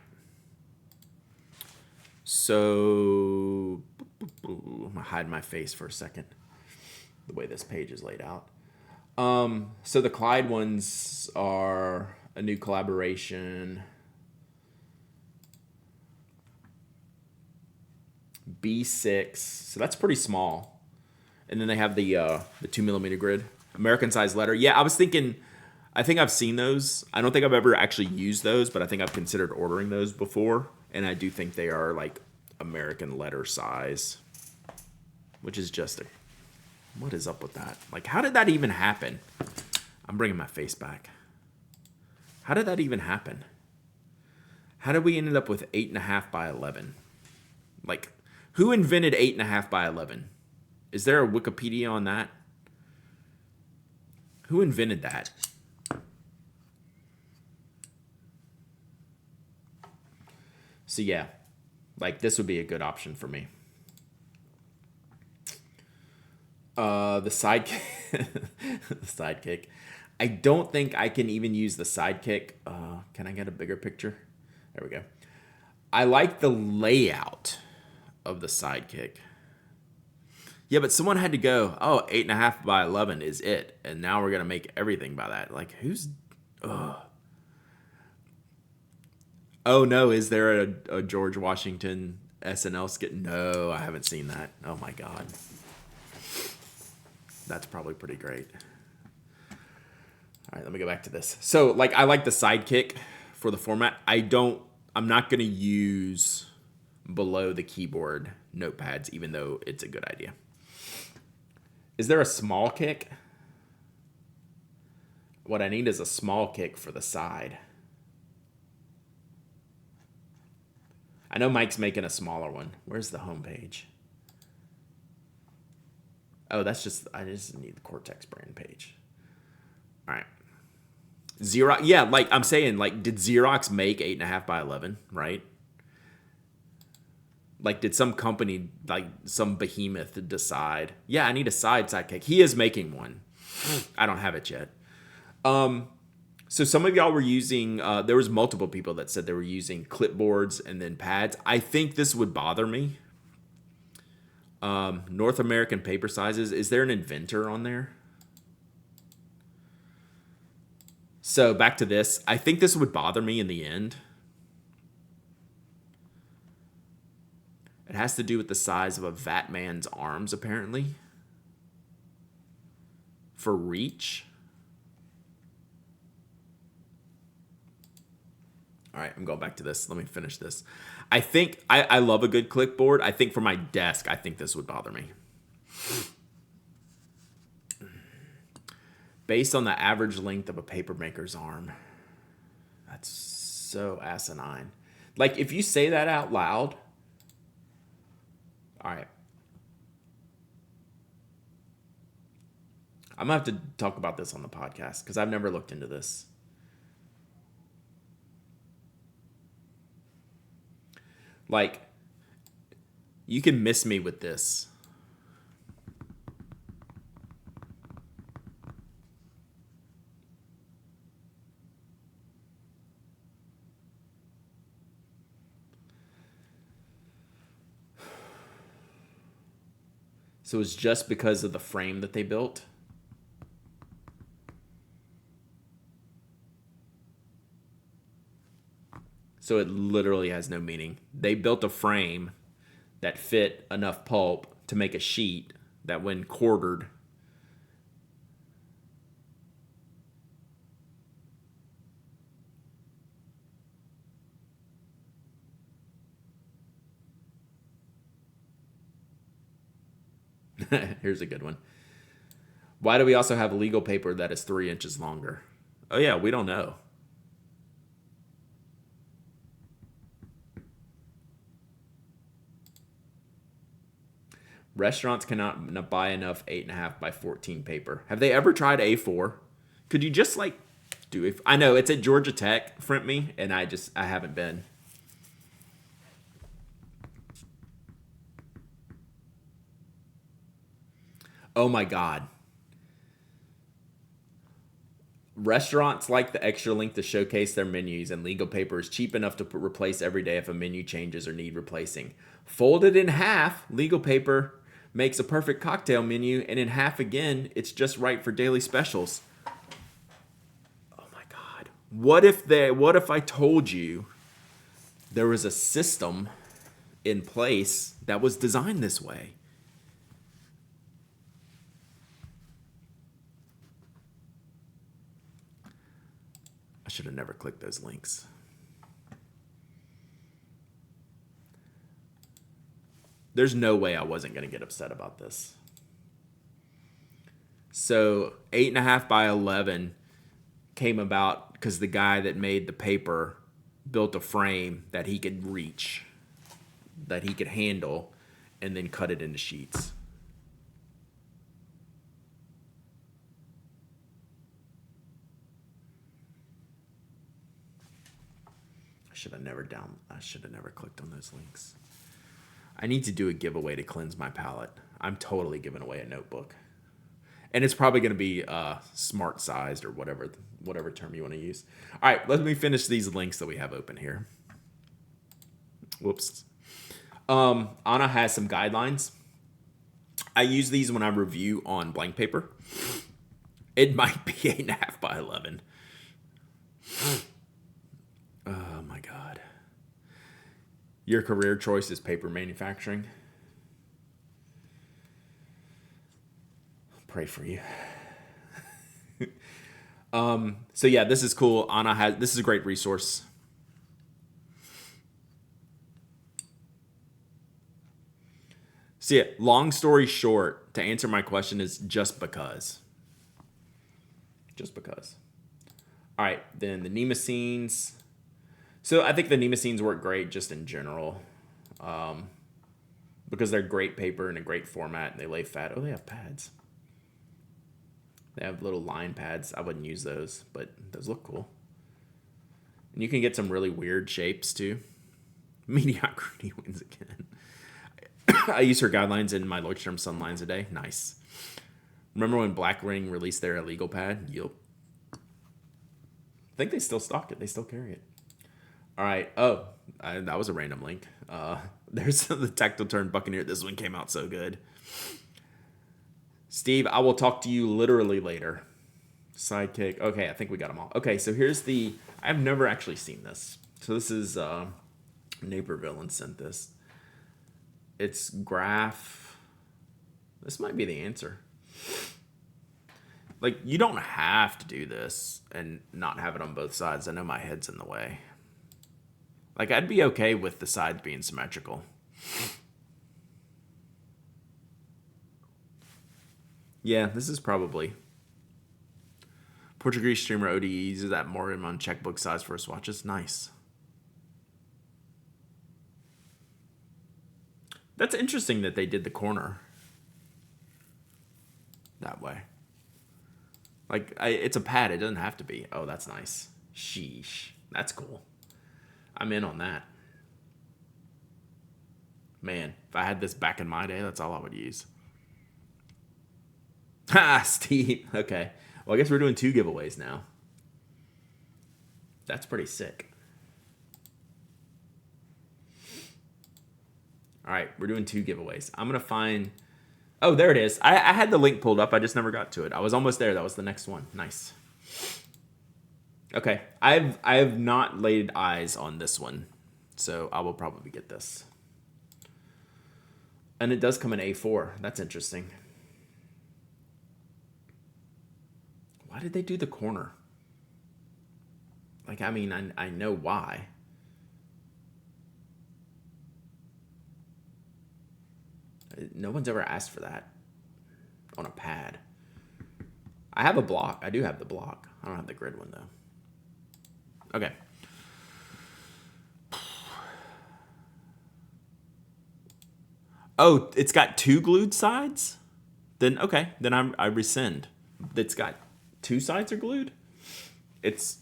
So, I'm gonna hide my face for a second. The way this page is laid out. So the Clyde ones are a new collaboration. B6, so that's pretty small. And then they have the 2mm grid, American size letter. Yeah, I think I've seen those. I don't think I've ever actually used those, but I think I've considered ordering those before. And I do think they are like American letter size, which is just what is up with that? Like, how did that even happen? I'm bringing my face back. How did that even happen? How did we end up with 8.5 by 11? Like, who invented 8.5 by 11? Is there a Wikipedia on that? Who invented that? So yeah, like this would be a good option for me. The sidekick. The sidekick. I don't think I can even use the sidekick. Can I get a bigger picture? There we go. I like the layout of the sidekick. Yeah, but someone had to go, 8.5 by 11 is it. And now we're going to make everything by that. Like, who's... Ugh. Oh, no, is there a George Washington SNL skit? No, I haven't seen that. Oh, my God. That's probably pretty great. All right, let me go back to this. So, like, I like the sidekick for the format. I'm not going to use below the keyboard notepads, even though it's a good idea. Is there a small kick? What I need is a small kick for the side. I know Mike's making a smaller one. Where's the home page? Oh, I just need the Cortex brand page. All right. Xerox, yeah, like I'm saying, like, did Xerox make 8.5 by 11, right? Like, did some company, like some behemoth, decide, yeah, I need a sidekick? He is making one. I don't have it yet. So some of y'all were using, there was multiple people that said they were using clipboards and then pads. I think this would bother me. North American paper sizes. Is there an inventor on there? So back to this. I think this would bother me in the end. It has to do with the size of a Vatman's arms, apparently. For reach. All right, I'm going back to this. Let me finish this. I think I love a good clipboard. I think for my desk, I think this would bother me. Based on the average length of a papermaker's arm. That's so asinine. Like, if you say that out loud. All right. I'm going to have to talk about this on the podcast because I've never looked into this. Like, you can miss me with this. So it's just because of the frame that they built. So it literally has no meaning. They built a frame that fit enough pulp to make a sheet that when quartered, Here's a good one. Why do we also have legal paper that is 3 inches longer? Oh, yeah, we don't know. Restaurants cannot buy enough 8.5 by 14 paper. Have they ever tried A4? Could you just like do it? I know it's at Georgia Tech, front me, and I haven't been. Oh my God. Restaurants like the extra length to showcase their menus, and legal paper is cheap enough to replace every day if a menu changes or need replacing. Folded in half, legal paper makes a perfect cocktail menu, and in half again, it's just right for daily specials. Oh my God. What if I told you there was a system in place that was designed this way? I should have never clicked those links. There's no way I wasn't going to get upset about this. So 8.5 by 11 came about because the guy that made the paper built a frame that he could reach, that he could handle, and then cut it into sheets. I should have never clicked on those links. I need to do a giveaway to cleanse my palate. I'm totally giving away a notebook. And it's probably going to be smart sized or whatever term you want to use. All right, let me finish these links that we have open here. Whoops. Anna has some guidelines. I use these when I review on blank paper. It might be 8.5 by 11. Oh my God. Your career choice is paper manufacturing. Pray for you. So yeah, this is cool. This is a great resource. So yeah, long story short, to answer my question is just because. Just because. All right, then the NEMA scenes. So I think the NEMA scenes work great just in general. Because they're great paper and a great format and they lay fat. Oh, they have pads. They have little line pads. I wouldn't use those, but those look cool. And you can get some really weird shapes too. Mediocrity wins again. I use her guidelines in my Leuchtturm Sun lines a day. Nice. Remember when Blackring released their illegal pad? Yup. I think they still stock it. They still carry it. All right. Oh, that was a random link. There's the Tactile Turn Buccaneer. This one came out so good. Steve, I will talk to you literally later. Sidekick. Okay, I think we got them all. Okay, so here's the... I've never actually seen this. So this is... Neighbor Villain sent this. It's graph... This might be the answer. Like, you don't have to do this and not have it on both sides. I know my head's in the way. Like, I'd be okay with the sides being symmetrical. Yeah, this is probably... Portuguese streamer ODE uses that Morgan on checkbook size for swatches. Nice. That's interesting that they did the corner that way. Like, it's a pad. It doesn't have to be. Oh, that's nice. Sheesh. That's cool. I'm in on that. Man, if I had this back in my day, that's all I would use. Ha, Steve. Okay. Well, I guess we're doing 2 giveaways now. That's pretty sick. All right, we're doing 2 giveaways. I'm going to find... Oh, there it is. I had the link pulled up. I just never got to it. I was almost there. That was the next one. Nice. Okay. I have not laid eyes on this one, so I will probably get this. And it does come in A4. That's interesting. Why did they do the corner? Like, I mean, I know why. No one's ever asked for that. on a pad. I have a block. I do have the block. I don't have the grid one though. Okay. Oh, it's got two glued sides? Then okay, then I rescind. It's got two sides are glued? It's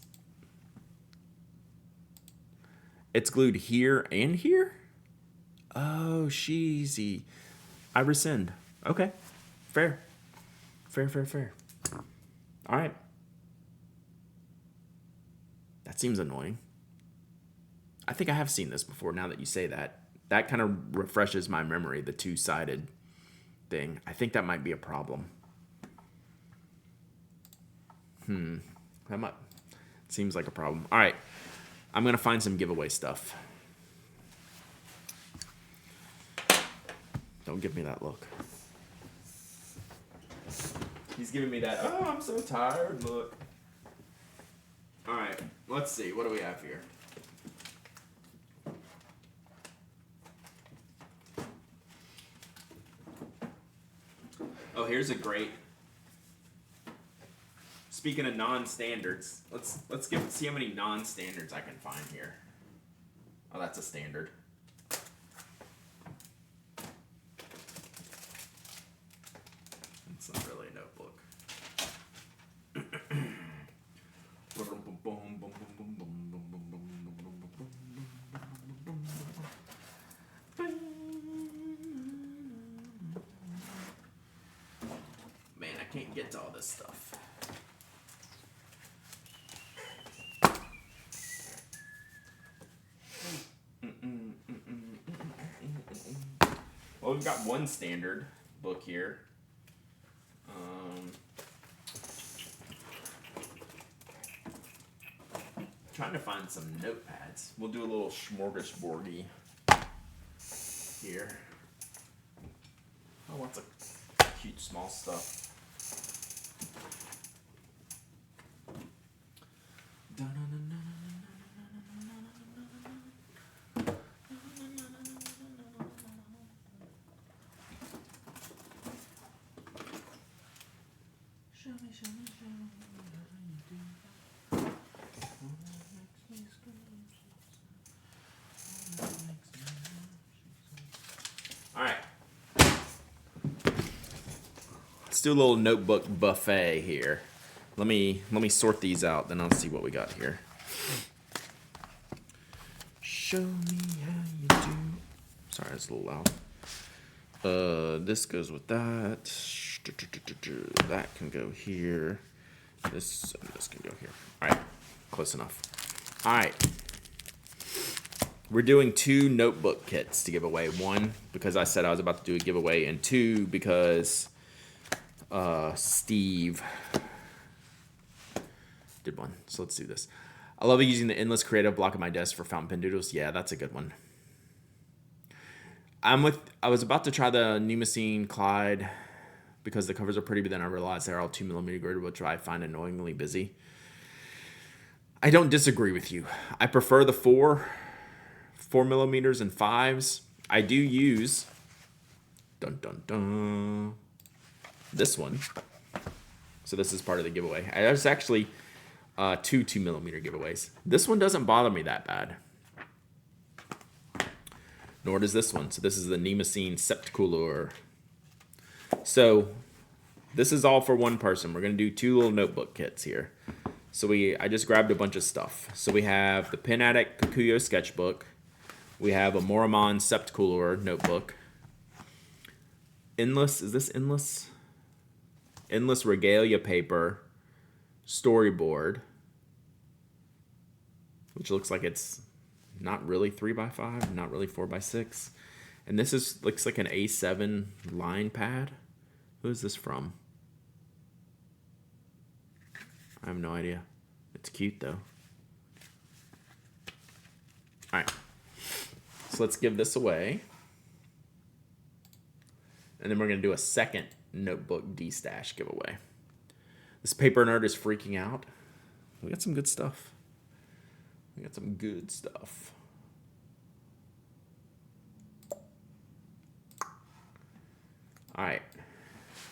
glued here and here? Oh, sheezy. I rescind. Okay. Fair. Fair. All right. That seems annoying. I think I have seen this before now that you say that. That kind of refreshes my memory, the two-sided thing. I think that might be a problem. That might seems like a problem. All right. I'm going to find some giveaway stuff. Don't give me that look. He's giving me that, oh, I'm so tired look. All right. Let's see. What do we have here? Oh, here's a great. Speaking of non-standards, let's see how many non-standards I can find here. Oh, that's a standard. It's not really a notebook. Man, I can't get to all this stuff. Well, we've got one standard book here. Trying to find some notepads. We'll do a little smorgasbordy here. Oh, lots of cute small stuff. All right. Let's do a little notebook buffet here. Let me sort these out, then I'll see what we got here. Show me how you do. Sorry, it's a little loud. This goes with that. That can go here. This can go here. All right, close enough. All right. We're doing 2 notebook kits to give away. 1, because I said I was about to do a giveaway, and 2, because Steve did one. So let's do this. I love using the endless creative block at my desk for fountain pen doodles. Yeah, that's a good one. I was about to try the Nemacine Clyde because the covers are pretty, but then I realized they're all 2mm grid, which I find annoyingly busy. I don't disagree with you. I prefer the 4mm and 5s. I do use this one. So this is part of the giveaway. There's actually 2 2mm giveaways. This one doesn't bother me that bad. Nor does this one. So this is the Nemacine Septicouleur. So this is all for one person. We're going to do 2 little notebook kits here. So I just grabbed a bunch of stuff. So we have the Pen Addict Kikuyo sketchbook. We have a Moramon Septicouleur notebook. Endless, is this endless? Endless Regalia paper. Storyboard. Which looks like it's not really 3x5, not really 4x6. And this looks like an A7 line pad. Who is this from? I have no idea. It's cute though. All right. So let's give this away. And then we're going to do a second notebook D-stash giveaway. This paper nerd is freaking out. We got some good stuff. All right.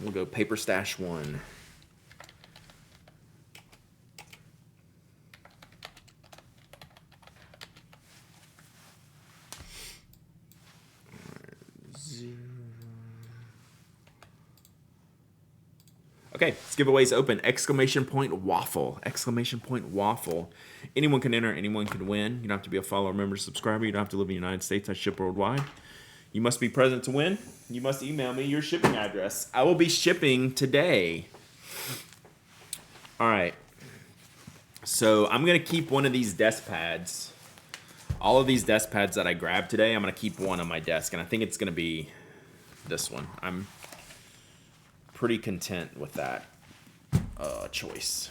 We'll go paper stash 1. Okay, this giveaway's open. Exclamation point waffle. Exclamation point waffle. Anyone can enter, anyone can win. You don't have to be a follower, member, subscriber. You don't have to live in the United States. I ship worldwide. You must be present to win. You must email me your shipping address. I will be shipping today. All right. So I'm going to keep one of these desk pads. All of these desk pads that I grabbed today, I'm going to keep one on my desk. And I think it's going to be this one. I'm pretty content with that choice.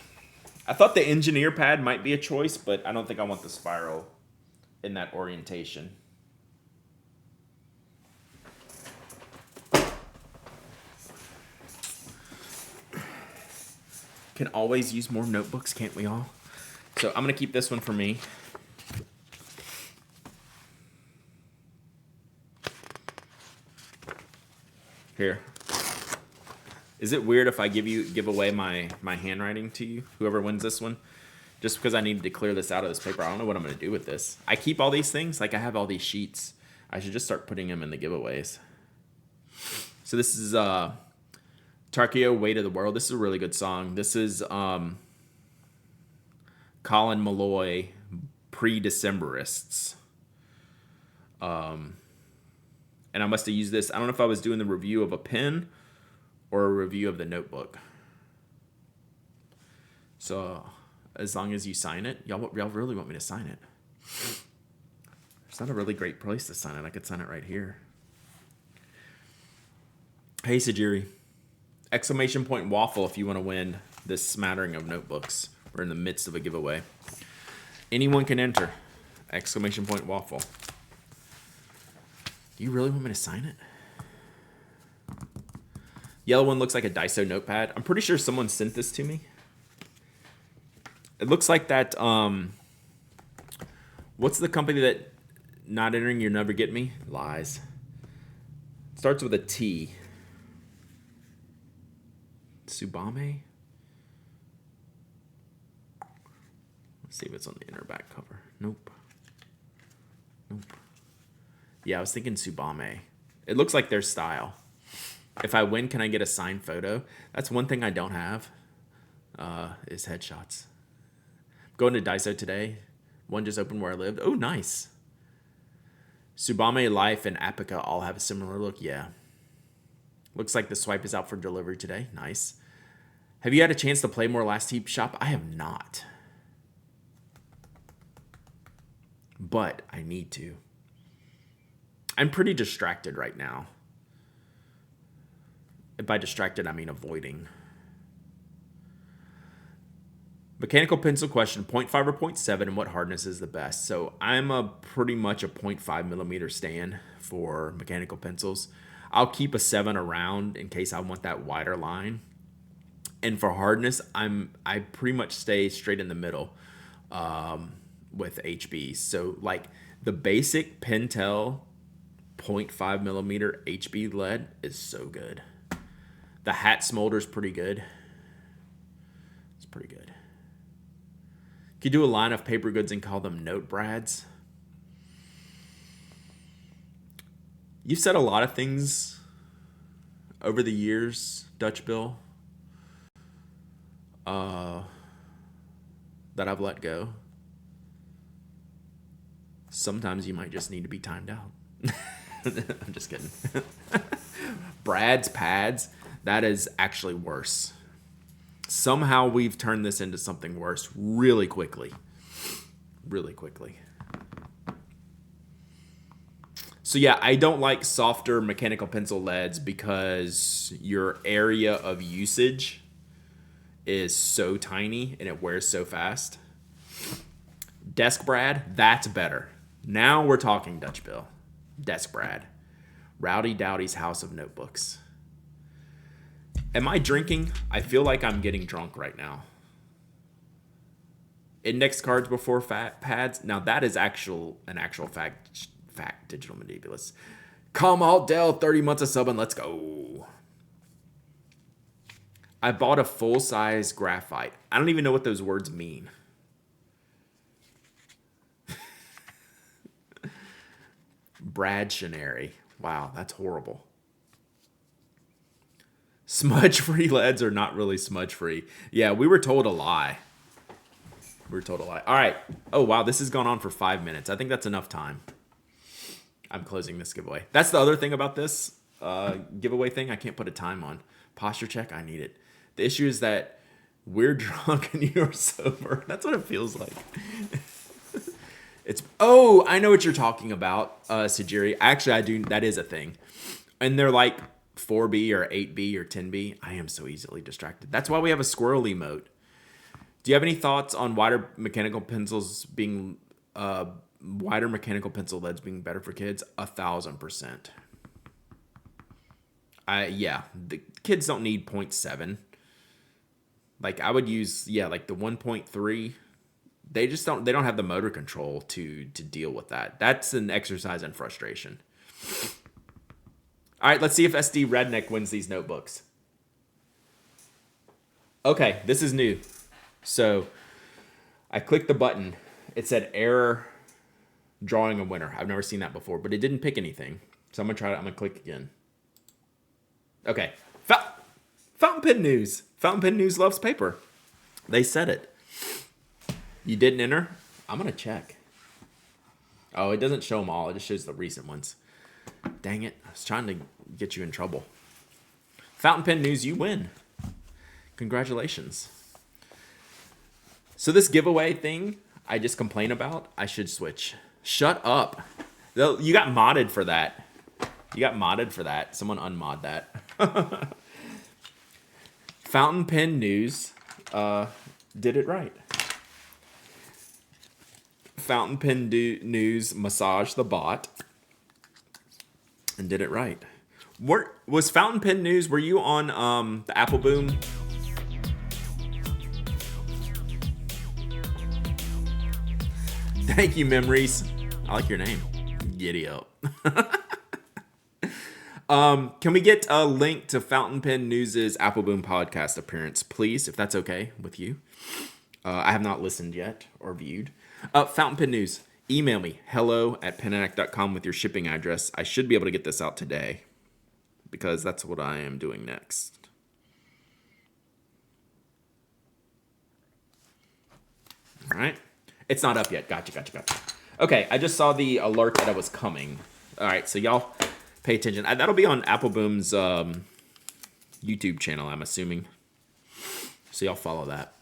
I thought the engineer pad might be a choice, but I don't think I want the spiral in that orientation. Can always use more notebooks, can't we all? So I'm going to keep this one for me. Here. Is it weird if I give away my handwriting to you, whoever wins this one? Just because I needed to clear this out of this paper. I don't know what I'm going to do with this. I keep all these things. Like, I have all these sheets. I should just start putting them in the giveaways. So this is Tarkio, Weight of the World. This is a really good song. This is Colin Malloy, Pre-Decemberists. And I must have used this. I don't know if I was doing the review of a pen or a review of the notebook. So as long as you sign it, y'all really want me to sign it. It's not a really great place to sign it. I could sign it right here. Hey, Sajiri. Exclamation point waffle if you want to win this smattering of notebooks. We're in the midst of a giveaway. Anyone can enter. Exclamation point waffle. Do you really want me to sign it? Yellow one looks like a Daiso notepad. I'm pretty sure someone sent this to me. It looks like that, what's the company that not entering you'll never get me? Lies. Starts with a T. Tsubame? Let's see if it's on the inner back cover. Nope. Yeah, I was thinking Tsubame. It looks like their style. If I win, can I get a signed photo? That's one thing I don't have, is headshots. Going to Daiso today. One just opened where I lived. Oh, nice. Tsubame Life and Apica all have a similar look. Yeah. Looks like the swipe is out for delivery today. Nice. Have you had a chance to play more Last Heap Shop? I have not. But I need to. I'm pretty distracted right now. And by distracted, I mean avoiding. Mechanical pencil question, 0.5 or 0.7, and what hardness is the best? So I'm pretty much a 0.5 millimeter stand for mechanical pencils. I'll keep a 7 around in case I want that wider line. And for hardness, I pretty much stay straight in the middle with HBs. So like the basic Pentel 0.5 millimeter HB lead is so good. The hat smolder's pretty good. It's pretty good. Could you do a line of paper goods and call them Note Brads? You've said a lot of things over the years, Dutch Bill, that I've let go. Sometimes you might just need to be timed out. I'm just kidding. Brad's pads, that is actually worse. Somehow we've turned this into something worse really quickly. Really quickly. So yeah, I don't like softer mechanical pencil leads because your area of usage is so tiny and it wears so fast. Desk Brad, that's better. Now we're talking, Dutch Bill. Desk Brad. Rowdy Dowdy's House of Notebooks. Am I drinking? I feel like I'm getting drunk right now. Index cards before pads. Now that is an actual fact, digital medievalist. Come Alt Dell, 30 months of subbing. Let's go. I bought a full-size graphite. I don't even know what those words mean. Stationery. Wow, that's horrible. Smudge-free leads are not really smudge-free. Yeah, we were told a lie. We were told a lie. All right. Oh, wow, this has gone on for 5 minutes. I think that's enough time. I'm closing this giveaway. That's the other thing about this giveaway thing. I can't put a time on. Posture check, I need it. The issue is that we're drunk and you're sober. That's what it feels like. Oh, I know what you're talking about, Sajiri. Actually, I do. That is a thing. And they're like 4B or 8B or 10B. I am so easily distracted. That's why we have a squirrel emote. Do you have any thoughts on wider mechanical pencil leads being better for kids? 1,000%. Yeah, the kids don't need 0.7. Like I would use, like the 1.3. They don't have the motor control to deal with that. That's an exercise in frustration. All right, let's see if SD Redneck wins these notebooks. Okay, this is new. So I clicked the button. It said error drawing a winner. I've never seen that before, but it didn't pick anything. So I'm going to try it. I'm going to click again. Okay. Fountain Pen News. Fountain Pen News loves paper. They said it. You didn't enter? I'm going to check. Oh, it doesn't show them all. It just shows the recent ones. Dang it. I was trying to get you in trouble. Fountain Pen News, you win. Congratulations. So this giveaway thing I just complain about, I should switch. Shut up. You got modded for that. Someone unmod that. Fountain Pen News did it right. Fountain Pen News massaged the bot and did it right. Was Fountain Pen News, were you on the Apple Boom? Thank you, Memories. I like your name. Giddy up. Can we get a link to Fountain Pen News' Apple Boom podcast appearance, please, if that's okay with you? I have not listened yet or viewed. Fountain Pen News, email me, hello@penanac.com with your shipping address. I should be able to get this out today because that's what I am doing next. All right. It's not up yet. Gotcha. Okay, I just saw the alert that it was coming. All right, so y'all pay attention. That'll be on Apple Boom's YouTube channel, I'm assuming. So y'all follow that.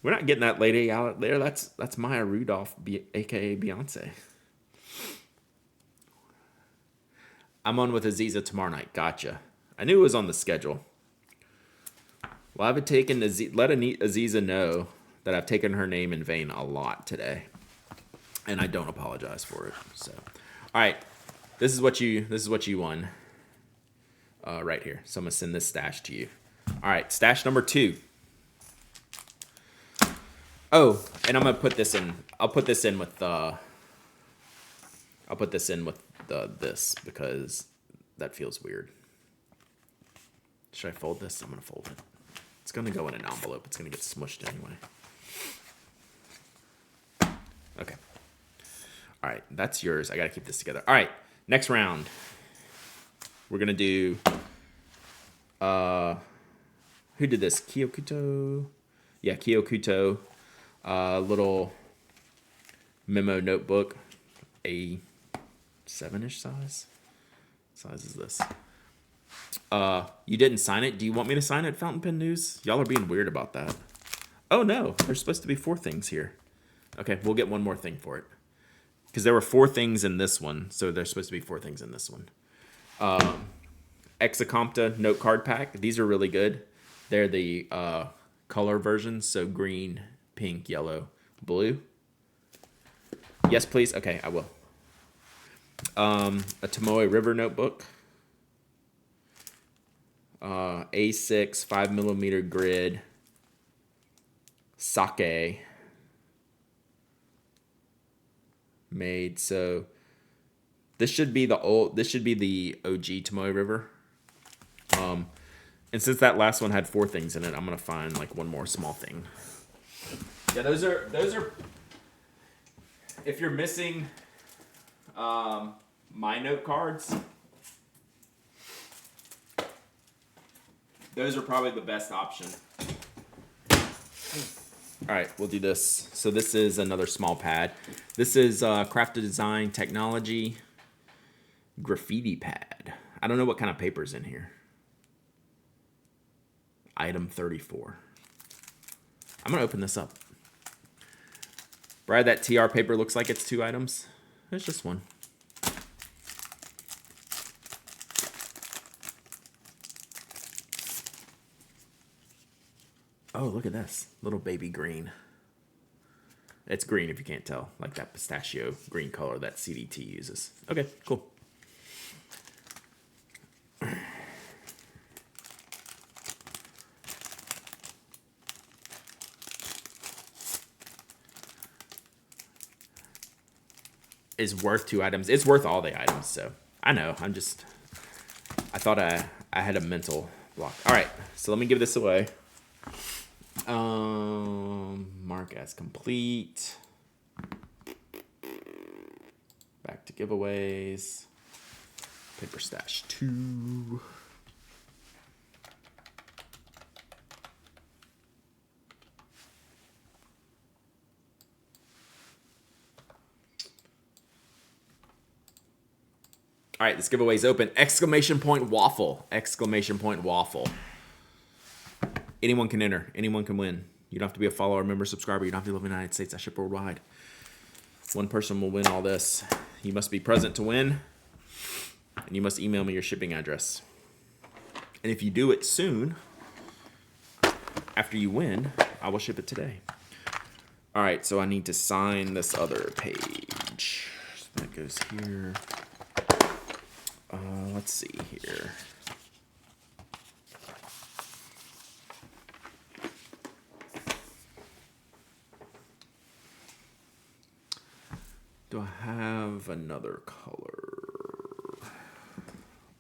We're not getting that lady out there. That's Maya Rudolph, a.k.a. Beyonce. I'm on with Aziza tomorrow night. Gotcha. I knew it was on the schedule. Well, I've taken let Aziza know that I've taken her name in vain a lot today, and I don't apologize for it. So, all right, this is what you won right here. So I'm gonna send this stash to you. All right, stash number 2. Oh, and I'm gonna put this in. I'll put this in with this because that feels weird. Should I fold this? I'm gonna fold it. It's going to go in an envelope. It's going to get smushed anyway. Okay. All right. That's yours. I got to keep this together. All right. Next round. We're going to do... who did this? Kyokuto? Yeah, Kyokuto. Little memo notebook. A 7-ish size. What size is this? You didn't sign it. Do you want me to sign it, Fountain Pen News? Y'all are being weird about that. Oh, no. There's supposed to be 4 things here. Okay, we'll get one more thing for it. Because there were 4 things in this one, so there's supposed to be 4 things in this one. Exacompta note card pack. These are really good. They're the color versions, so green, pink, yellow, blue. Yes, please. Okay, I will. A Tomoe River notebook. A6 5mm grid, sake made. So this should be the OG Tomoe River. And since that last one had 4 things in it, I'm gonna find like one more small thing. Yeah, those are. If you're missing my note cards, those are probably the best option. All right, we'll do this. So this is another small pad. This is Crafted Design Technology graffiti pad. I don't know what kind of paper's in here. Item 34. I'm gonna open this up. Brad, that TR paper looks like it's 2 items. There's just one. Oh, look at this. Little baby green. It's green if you can't tell. Like that pistachio green color that CDT uses. Okay, cool. Is worth 2 items. It's worth all the items, so I know. I thought I had a mental block. All right, so let me give this away. Mark as complete. Back to giveaways. Paper stash 2. All right, this giveaway's open. Exclamation point waffle. Exclamation point waffle. Anyone can enter. Anyone can win. You don't have to be a follower, member, subscriber. You don't have to live in the United States. I ship worldwide. One person will win all this. You must be present to win. And you must email me your shipping address. And if you do it soon, after you win, I will ship it today. All right, so I need to sign this other page. So that goes here. Let's see here. Do I have another color?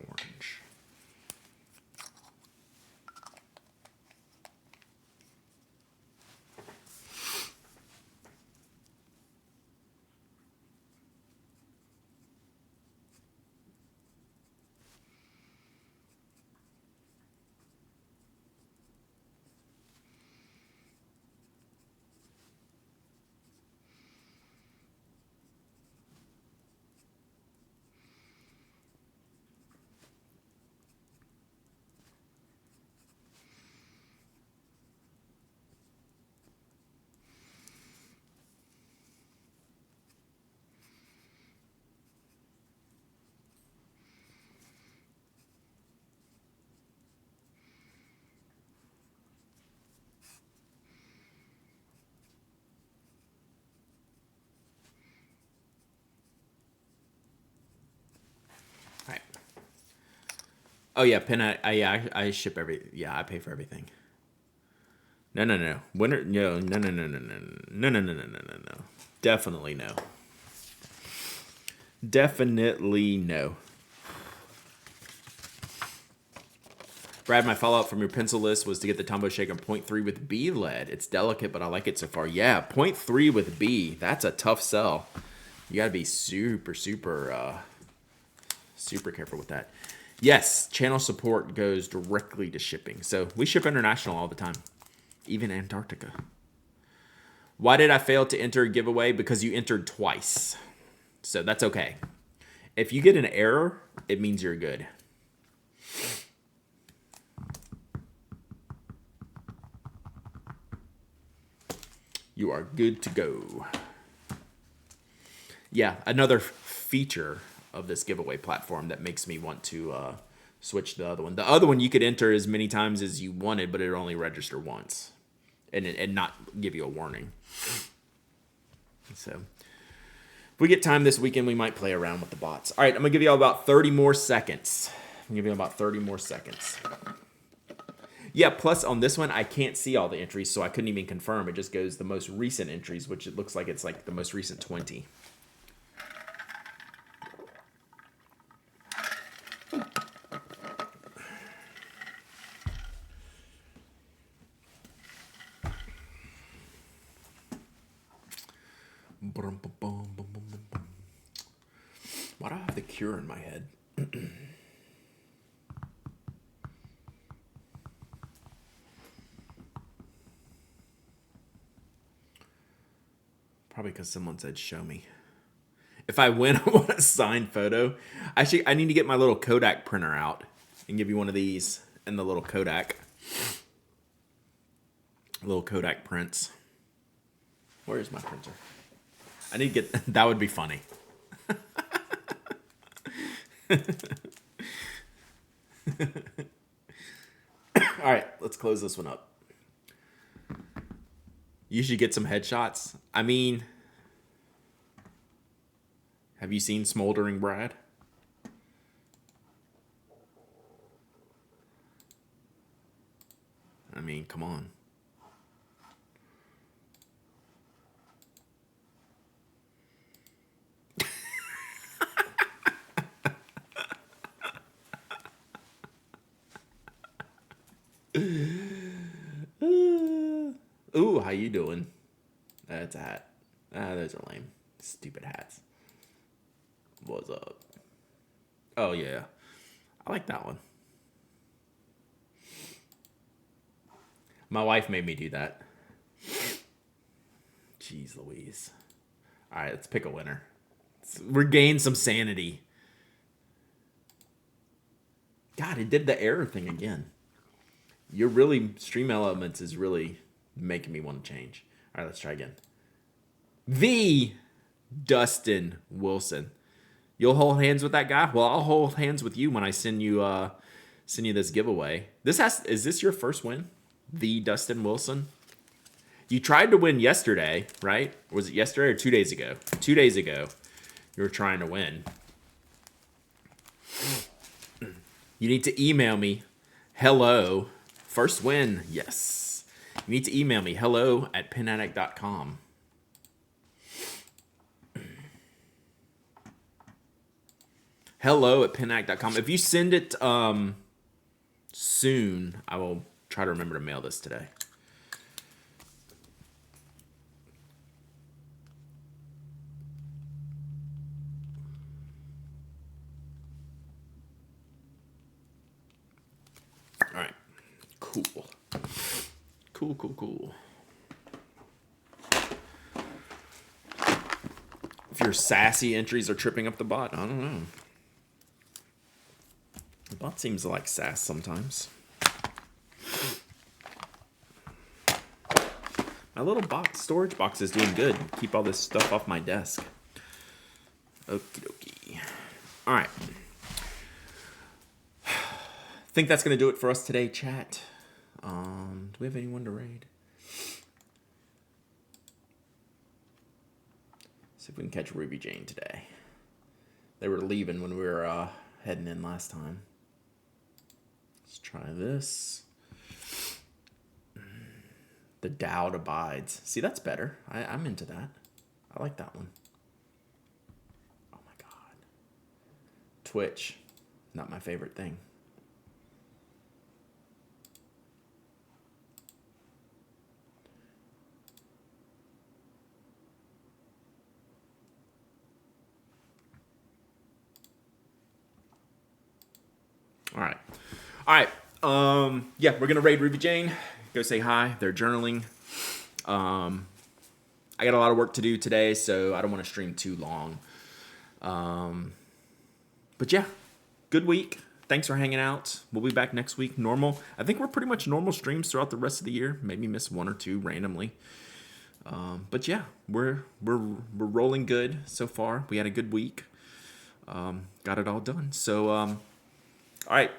Orange. Oh yeah, Pin. I ship I pay for everything. No. Winner. No. Definitely no. Definitely no. Brad, my follow-up from your pencil list was to get the Tombow Shaker 0.3 with B lead. It's delicate, but I like it so far. Yeah, 0.3 with B. That's a tough sell. You got to be super careful with that. Yes, channel support goes directly to shipping. So we ship international all the time, even Antarctica. Why did I fail to enter a giveaway? Because you entered twice. So that's okay. If you get an error, it means you're good. You are good to go. Yeah, another feature of this giveaway platform that makes me want to switch the other one. The other one you could enter as many times as you wanted, but it only register once and not give you a warning. So if we get time this weekend, we might play around with the bots. All right, I'm going to give you all about 30 more seconds. Yeah, plus on this one, I can't see all the entries, so I couldn't even confirm. It just goes the most recent entries, which it looks like it's like the most recent 20. Why do I have The Cure in my head? Probably because someone said show me. If I win, I want a signed photo. Actually, I need to get my little Kodak printer out and give you one of these and the little Kodak. Little Kodak prints. Where is my printer? I need to get... That would be funny. All right, let's close this one up. You should get some headshots. I mean... Have you seen Smoldering Brad? I mean, come on. Ooh, how you doing? That's a hat. Those are lame. Stupid hats. What's up? Oh, yeah. I like that one. My wife made me do that. Jeez Louise. All right, let's pick a winner. Let's regain some sanity. God, it did the error thing again. You're really... Stream Elements is really making me want to change. All right, let's try again. The Dustin Wilson. You'll hold hands with that guy? Well, I'll hold hands with you when I send you this giveaway. Is this your first win? The Dustin Wilson? You tried to win yesterday, right? Was it yesterday or 2 days ago? 2 days ago, you were trying to win. You need to email me. Hello. First win. Yes. You need to email me. hello@penaddict.com. hello@penaddict.com. If you send it soon, I will try to remember to mail this today. All right. Cool. Cool. If your sassy entries are tripping up the bot, I don't know. The bot seems to like sass sometimes. My little storage box is doing good. Keep all this stuff off my desk. Okie dokie. All right. Think that's going to do it for us today, chat. Do we have anyone to raid? See if we can catch Ruby Jane today. They were leaving when we were heading in last time. Let's try this. The doubt abides. See, that's better. I'm into that. I like that one. Oh my god. Twitch. Not my favorite thing. All right. Yeah, we're gonna raid Ruby Jane. Go say hi. They're journaling. I got a lot of work to do today, so I don't want to stream too long. But yeah, good week. Thanks for hanging out. We'll be back next week. Normal. I think we're pretty much normal streams throughout the rest of the year. Maybe miss one or two randomly. But yeah, we're rolling good so far. We had a good week. Got it all done. So all right.